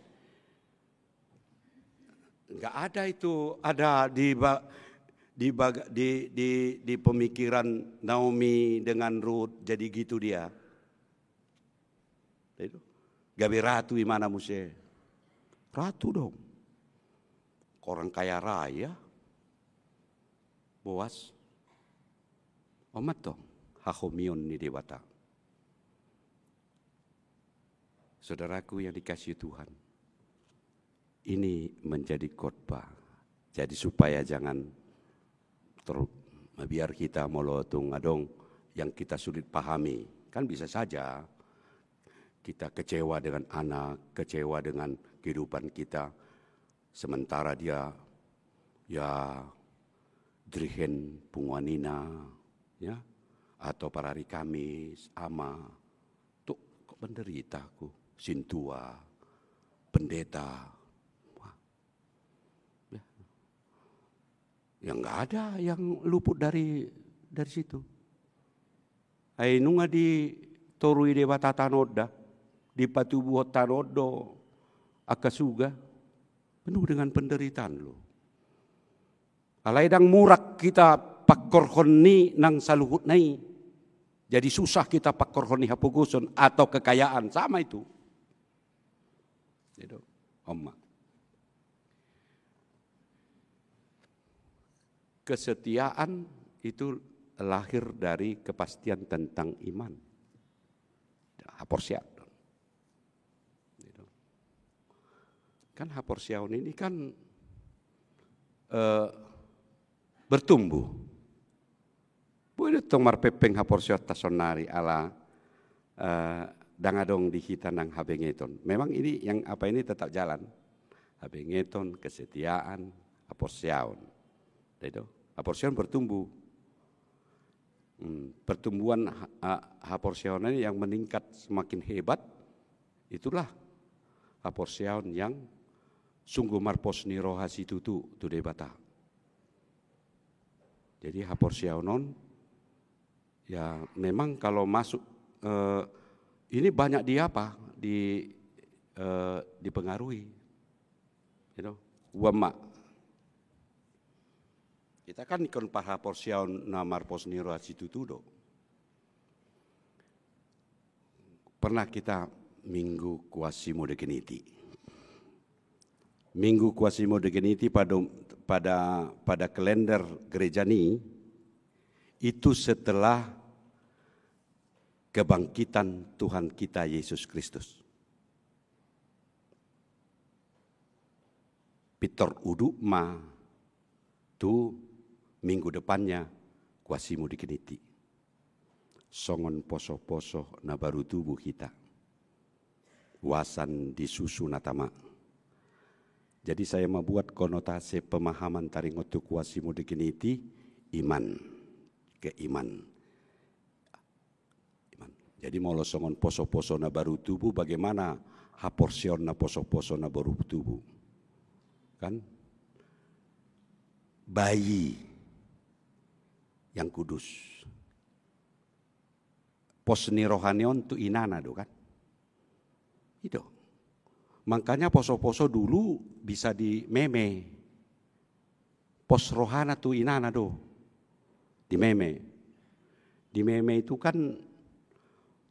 Enggak ada itu, ada di pemikiran Naomi dengan Ruth, jadi gitu dia. Itu gabe ratu imana muse? Ratu dong. Orang kaya raya. Boas. Omat dong. Hakomion ni dewata. Saudaraku yang dikasihi Tuhan. Ini menjadi khotbah. Jadi supaya jangan biar kita molotung adong yang kita sulit pahami. Kan bisa saja kita kecewa dengan anak, kecewa dengan kehidupan kita. Sementara dia ya Drihen Punguanina, ya, atau para hari Kamis, Ama, tuh kok penderita aku, Sintua, pendeta, ya. Yang nggak ada yang luput dari situ. Ainunga di torui dewa tatanoda, di patubuh tanodo, akasuga, penuh dengan penderitaan lo. Alaidang murak kita pakorhoni nang saluhut nai. Jadi susah kita pakorhoni hapugusun atau kekayaan, sama itu. Itu, Oma. Kesetiaan itu lahir dari kepastian tentang iman. Haporsian. Kan haporsiaun ini kan bertumbuh. Boleh tomar pepeng haporsiot tasonari ala dangadong di hitanang habengeton. Memang ini yang apa ini tetap jalan. Habengeton, kesetiaan, haporsiaun. Itu haporsiaun bertumbuh. Pertumbuhan haporsiaun ini yang meningkat semakin hebat, itulah haporsiaun yang sungguh marpos ni rohasi tutu tu debata. Jadi haporsiaunon ya memang kalau masuk ini banyak dipengaruhi, wama. Kita kan ikon para haporsiaun na marpos ni rohasi tutu do. Pernah kita minggu kuasimo degeniti. Minggu kuasimo degeniti pada kalender gereja ini itu setelah kebangkitan Tuhan kita Yesus Kristus. Pitor uduk ma tu minggu depannya kuasimo degeniti. Songon poso-poso na baru tubuh kita. Wasan disusu natama. Jadi saya membuat konotasi pemahaman taringotu kuasimo degeniti iman, keiman. Iman. Jadi mau songon poso-poso na baru tubuh, bagaimana haporsion na poso-poso na baru tubuh, kan? Bayi yang kudus, posni rohanion tu inana do kan? Itu. Makanya poso-poso dulu bisa di meme. Pos rohana tu inana do. Di meme. Di meme itu kan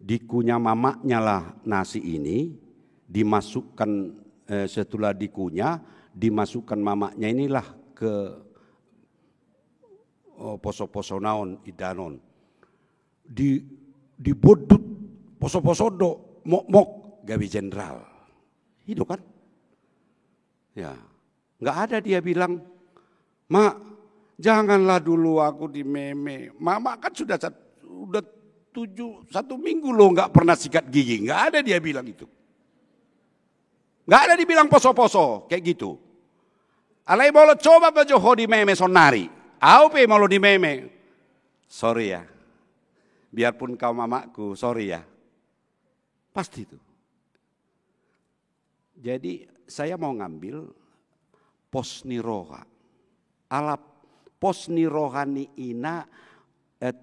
dikunyah mamaknya lah nasi ini, dimasukkan setelah dikunyah, dimasukkan mamaknya inilah ke poso-poso naon idanon. Dibodut poso-poso do mok-mok gawi jenderal. Itu kan, ya, nggak ada dia bilang, Mak, janganlah dulu aku di meme. Mama kan sudah 1 minggu loh nggak pernah sikat gigi, nggak ada dia bilang itu, nggak ada dibilang poso-poso kayak gitu. Alai mau coba bajoho di meme sonari, aupe mau di meme, sorry ya, biarpun kau mamaku, sorry ya, pasti itu. Jadi saya mau ngambil posni roha. Ala posni rohani ina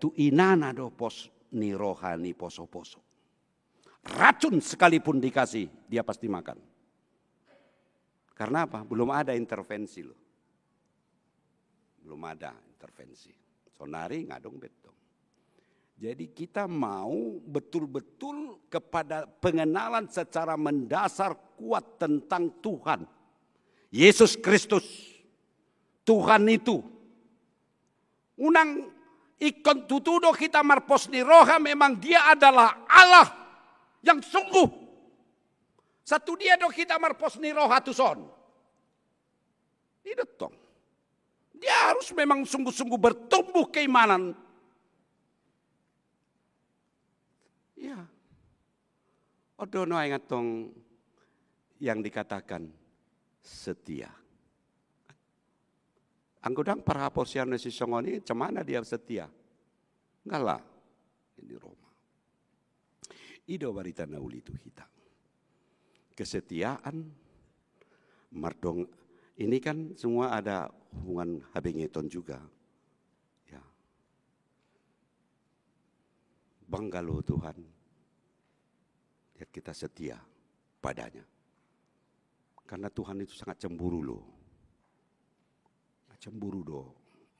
tu inana do posni rohani poso-poso. Racun sekalipun dikasih dia pasti makan. Karena apa? Belum ada intervensi loh. Belum ada intervensi. Sonari ngadong betong. Jadi kita mau betul-betul kepada pengenalan secara mendasar kuat tentang Tuhan. Yesus Kristus. Tuhan itu. Unang ikon tutudo kita marpos ni roha, memang dia adalah Allah yang sungguh. Satu dia do kita marpos ni roha tuson. Itu tong. Dia harus memang sungguh-sungguh bertumbuh keimanan. Ya, odono ingat tong yang dikatakan setia. Anggodang para porsian si songoni cemana dia setia. Enggak lah. Di Roma. Ido barita nauli itu kita. Kesetiaan. Mardong. Ini kan semua ada hubungan habengeton juga. Ya. Bangga lo Tuhan. Lihat kita setia padanya. Karena Tuhan itu sangat cemburu loh. Cemburu do,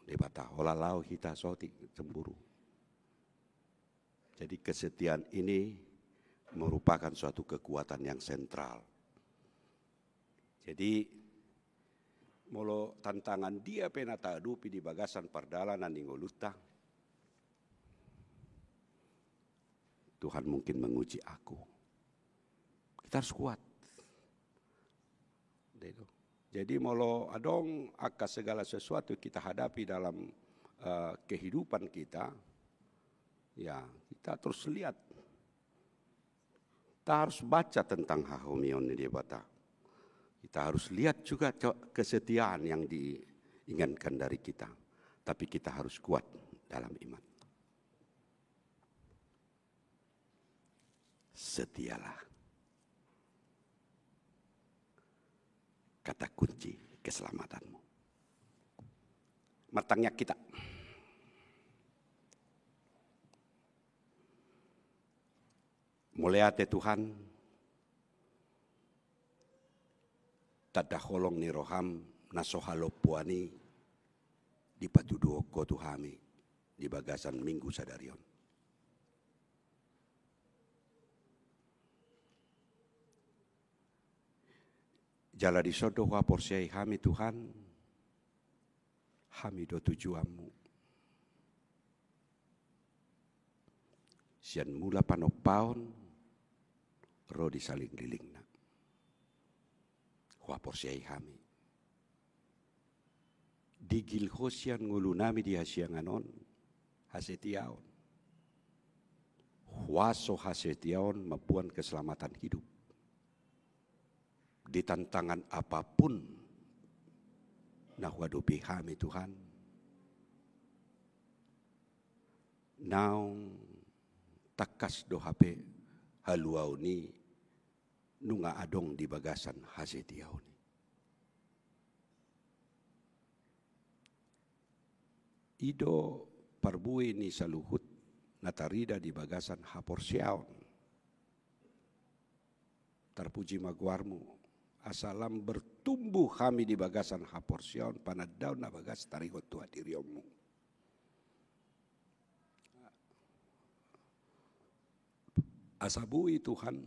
debata olalau kita soti cemburu. Jadi kesetiaan ini merupakan suatu kekuatan yang sentral. Jadi molo tantangan dia penata adupi di bagasan pardalanan ningoluta. Tuhan mungkin menguji aku. Kita harus kuat. Jadi molo adong akas segala sesuatu kita hadapi dalam kehidupan kita, ya kita terus lihat. Kita harus baca tentang hahomion di bata. Kita harus lihat juga kesetiaan yang diinginkan dari kita. Tapi kita harus kuat dalam iman. Setialah. Kata kunci keselamatanmu. Matangnya kita. Muliate Tuhan. Tada holong ni roham nasohalo puani di patuduo ko Tuhami di bagasan minggu sadarion. Jala di sodo wa porsiai kami Tuhan, kami do tujuanmu. Sian mula panopaon, ro di saling lilingna. Wa porsiai kami. Digil hosian ngulunami di hasianganon, hasetiaon. Waso hasetiaon mapuan keselamatan hidup. Di tantangan apapun nahwadupi kami Tuhan. Naung takas do hape haluau ni nunga adong di bagasan hasetiau ni. Ido parbui ni saluhut natarida di bagasan haporsiaon. Terpuji maguarmu. Asalam bertumbuh kami di bagasan haporsion panadaun na bagas tarigot tua diriomu. Asabui Tuhan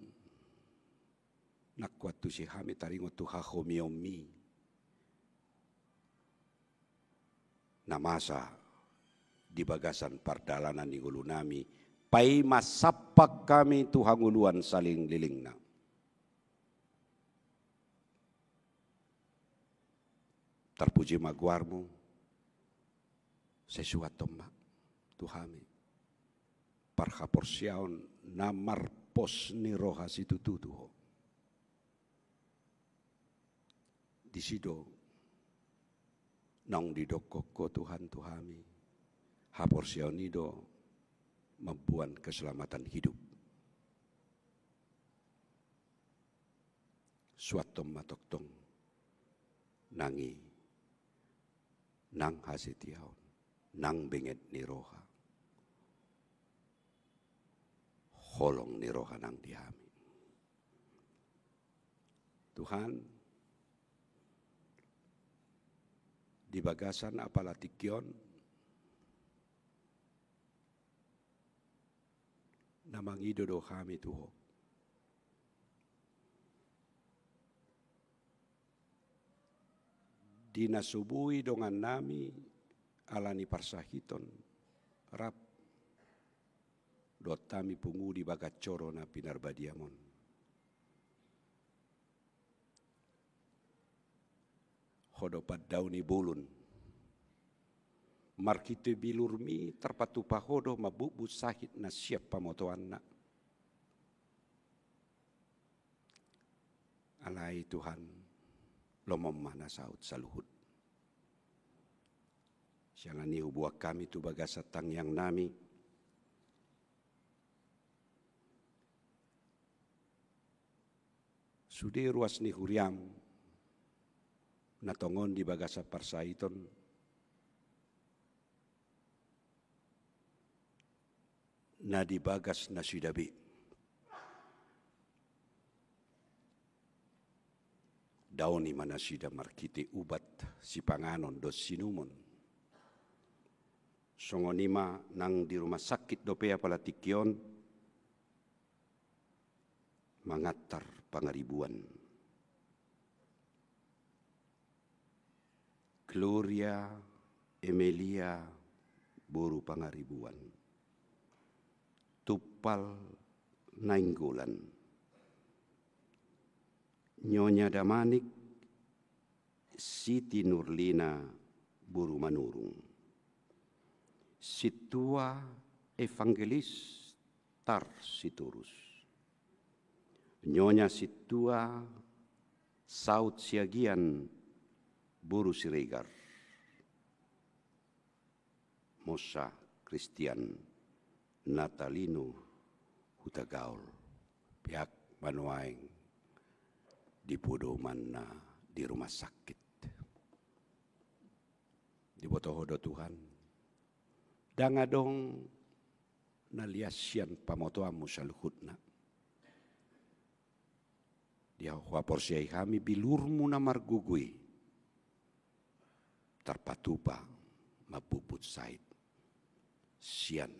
nakwat tu si kami taringot tu hahomiomi. Namasa di bagasan pardalanan di gulunami pai masapak kami Tuhan uluan saling lilingna. Terpuji maguarmu, sesuatu mak Tuhami. Parhaporsiaon namar pos ni roha situ tutuho. Di sido, nong di dokoko Tuhan Tuhami. Haporsiaon ido membuat keselamatan hidup. Suatu matoktong nangi. Nang hasetiaon, nang benget ni roha. Holong ni roha nang dihami. Tuhan, di bagasan apalatikyon, namangido do kami Tuho. Dinasubui dongan nami alani parsahiton rap dot tami pungu di bagat coro na pinarbadiamon. Hodopat dauni bulun markite bilurmi terpatu pahodo mabubu sahit na siap pamotoan na. Alai Tuhan lomom mana saut saluhut. Siangani ubuah kami tu bagas satang yang nami. Sudi ruas ni huriam natongon di bagasa parsaiton. Na di bagas na sidabi. Daoni mana sida markiti ubat si panganon dos sinumon. Songonima nang di rumah sakit dopea Palatikion mangatar pangaribuan. Gloria Emilia buru pangaribuan. Tupal Nainggolan. Nyonya Damanik Siti Nurlina buru manurung. Situa Evangelis Tar Siturus. Nyonya Situa Saud Siagian buru Siregar. Mosa Christian Natalino Hutagaul. Pihak Manuaing di Pudoman na di rumah sakit. Di botohodo Tuhan. Dangadong naliasyan pamotoamu sa luhut na. Dia waporsiay kami bilurmu na margugui. Tarpatupa mapuput sait. Sian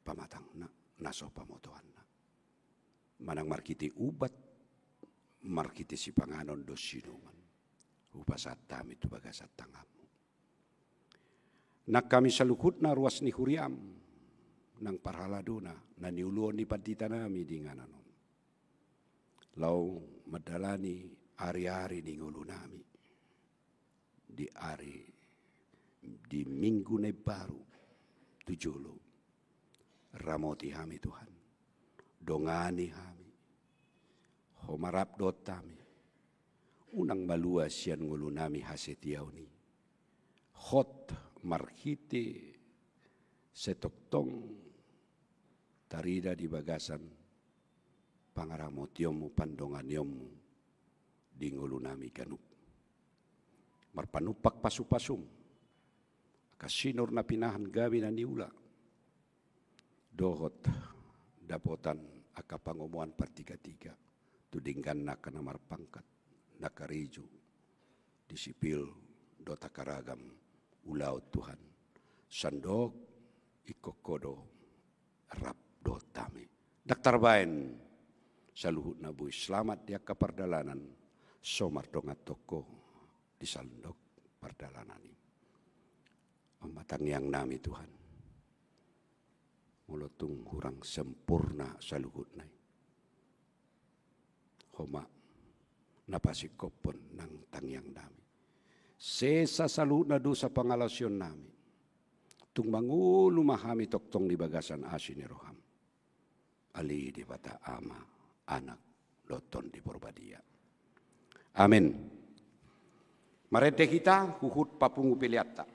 pamatang na naso pamotoan na. Manang markiti ubat, markiti si panganon dos sinuman. Upasat tami tu bagasat tangamu. Nak kami salukut na ruas ni huriam nang parhaladuna na niuluon ni pandita nami di ngananon. Lau madalani ari-ari ni ngulu nami. Di ari di minggu na baru 7 ramoti kami Tuhan. Dongani kami. Homarap dotami. Unang malua siyan ngulu nami hasetiaw ni. Hot marhiti setoktong tarida di bagasan pangaramotiyomu pandonganyomu di ngulu nami kanup. Marpanupak pasupasum kasinor na pinahan gabi na niula. Dohot dapotan akapangomuan partiga-tiga tudinggan na kanamar pangkat nakarijo di sipil dota karagam ulaw Tuhan sandok ikokodo rap dotami daktarbaen sa luhut na buhay selamat dia kapardalanan somar dongat toko di sandok pardalanan ini matang yang nami Tuhan mulotung hurang sempurna sa luhut na homa napasikopon ng tangyang nami sesa salu na do sa pangalasyon nami. Tung mangulo mahami toktong di bagasan asin ni Roham. Ali di bata ama, anak, loton di porbadia. Amin. Marete kita huhut papungu piliata.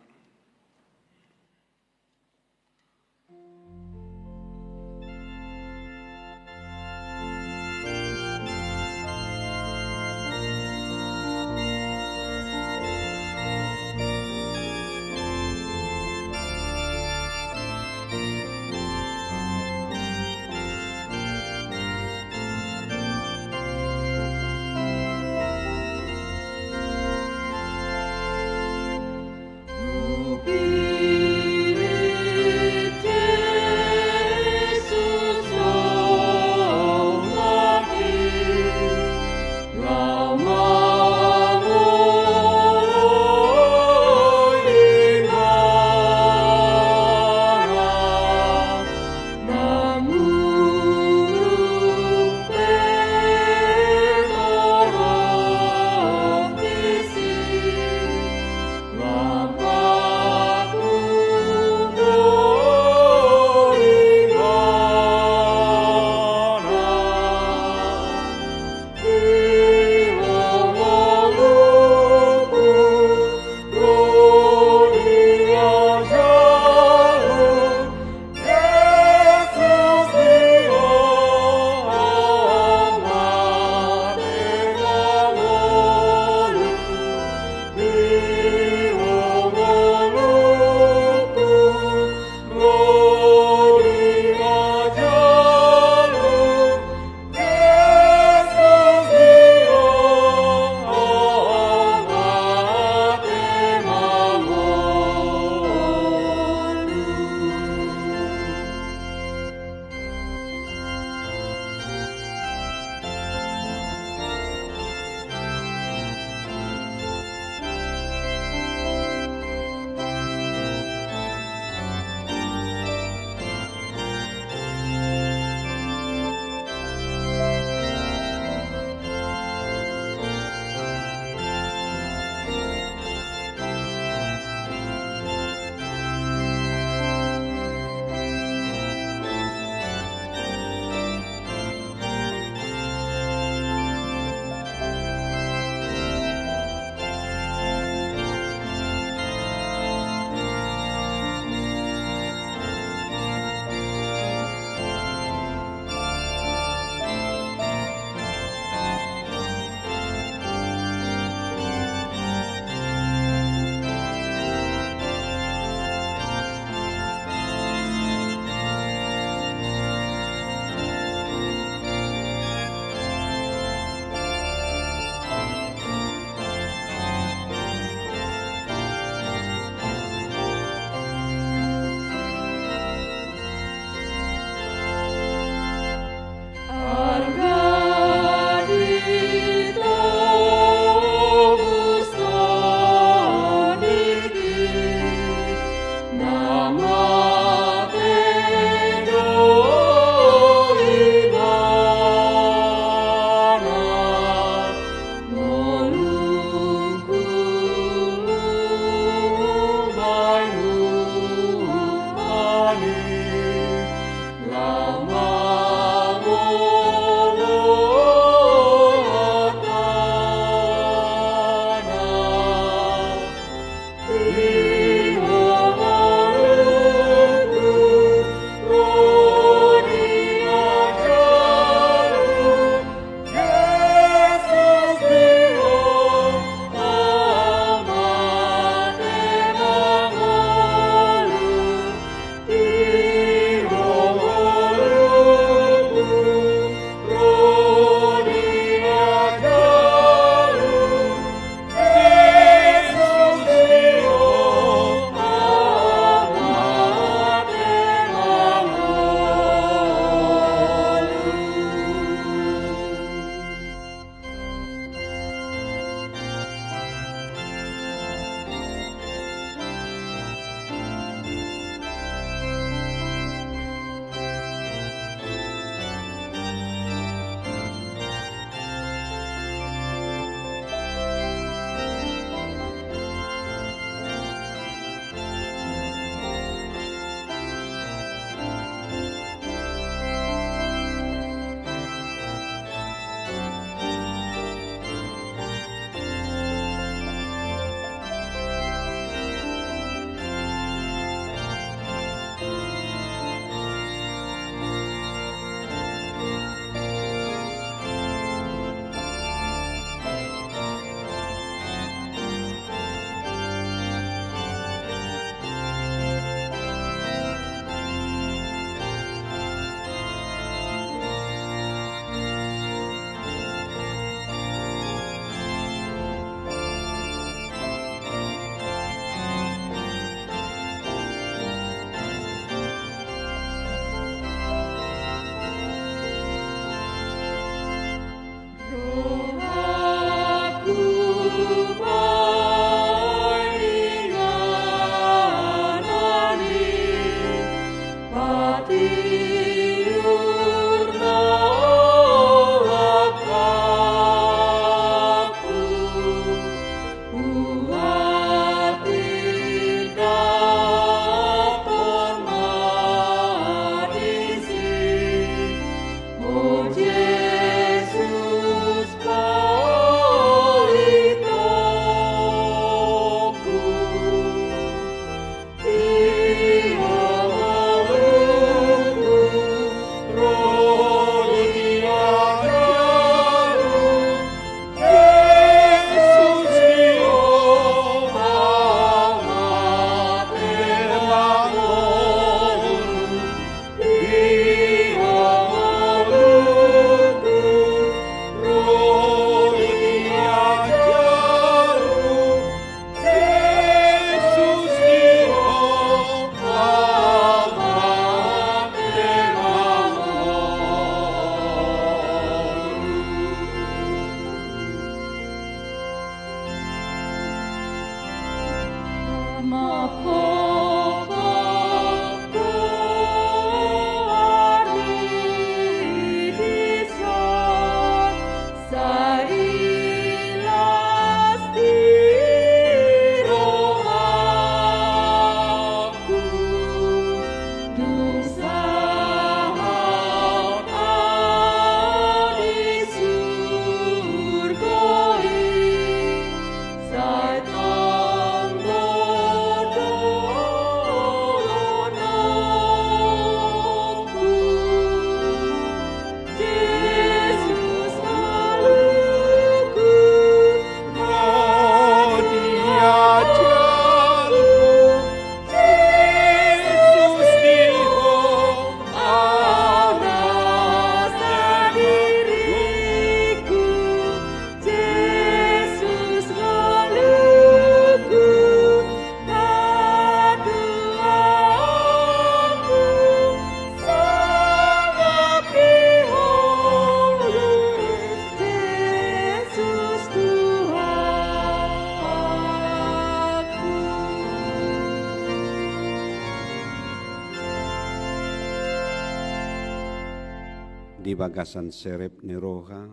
Di bagasan serep neroha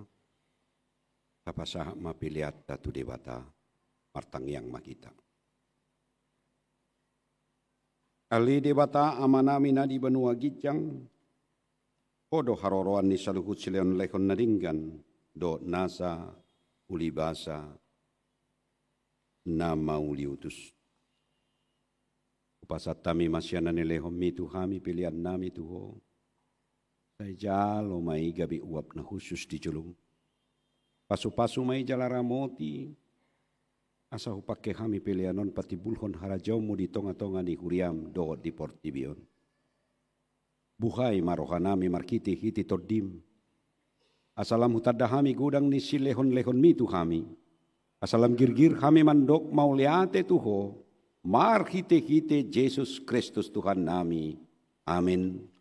tapasaha mapiliat datu dewata martang yang makita. Ali dewata amanami na di benua gijang podo haroroan ni saluhut sileon lekon naringgan do nasa ulibasa nama uliutus. Upasat tami masyana nilehom mitu hami pilihan nami tuho. Saya jalo mai gabi uap na khusus di julung. Pasu-pasu mai jalara moti. Asa upake kami pilihanon pati bulhon harajomu di tonga-tonga ni huriam do di portibion. Buhay marohanami markiti hiti tordim. Asalam hutadahami gudang ni silehon-lehon mitu kami. Asalam girgir kami mandok mauliate tuho. Mar hite-hite Yesus Kristus Tuhan nami. Amin.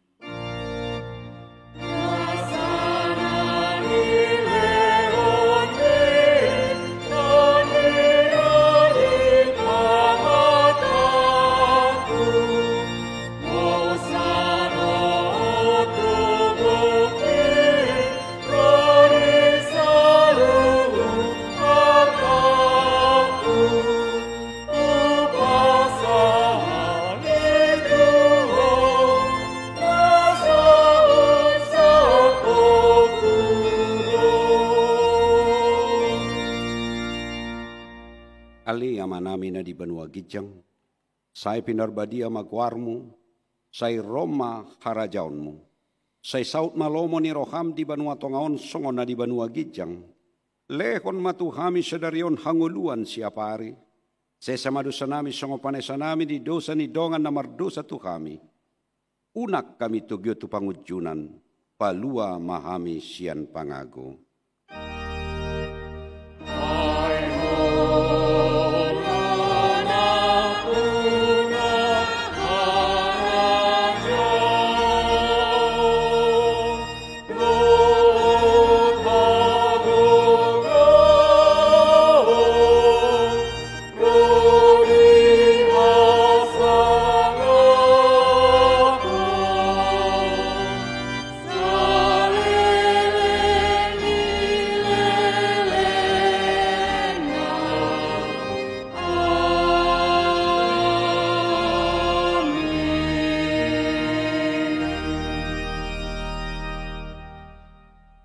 Ali amanami na di benua gijang, say pinarbadia magwarmu, say Roma harajaunmu, say saut malomo ni roham di benua tongaon songon na di benua gijang, lehon matuhami sedarion hanguluan siapari, say samadusanami songo panesanami di dosa ni dongan na mardosa tu kami, unak kami tugyo tu pangujunan, palua mahami sian pangago.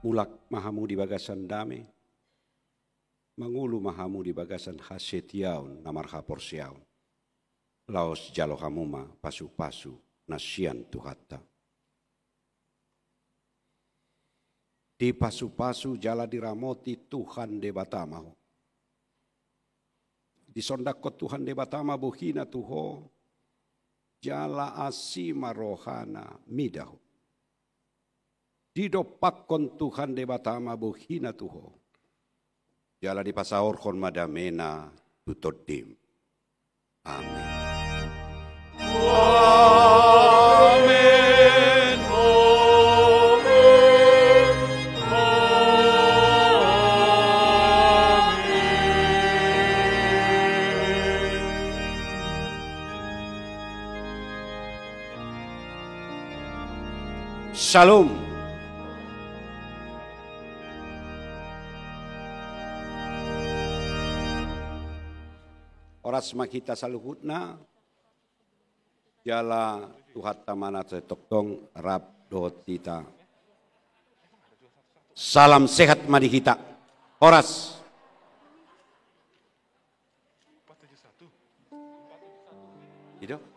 mulak mahamu di bagasan dame, mangulu mahamu di bagasan hasetiaun namar haporsiaun, laos jalo hamuma pasu-pasu nasian tuhata. Di pasu-pasu jala diramoti Tuhan de batamaho. Di sondakot Tuhan de batama buhina tuho, jala asima rohana midaho. Di dopakon Tuhan de batama buhina tuho, jala di pasaorkon madamena tutodim. Amin. Shalom. Oras makita saluhutna, jala tuhat tamana toktong rab dotita. Salam sehat mari kita. Oras. Itu.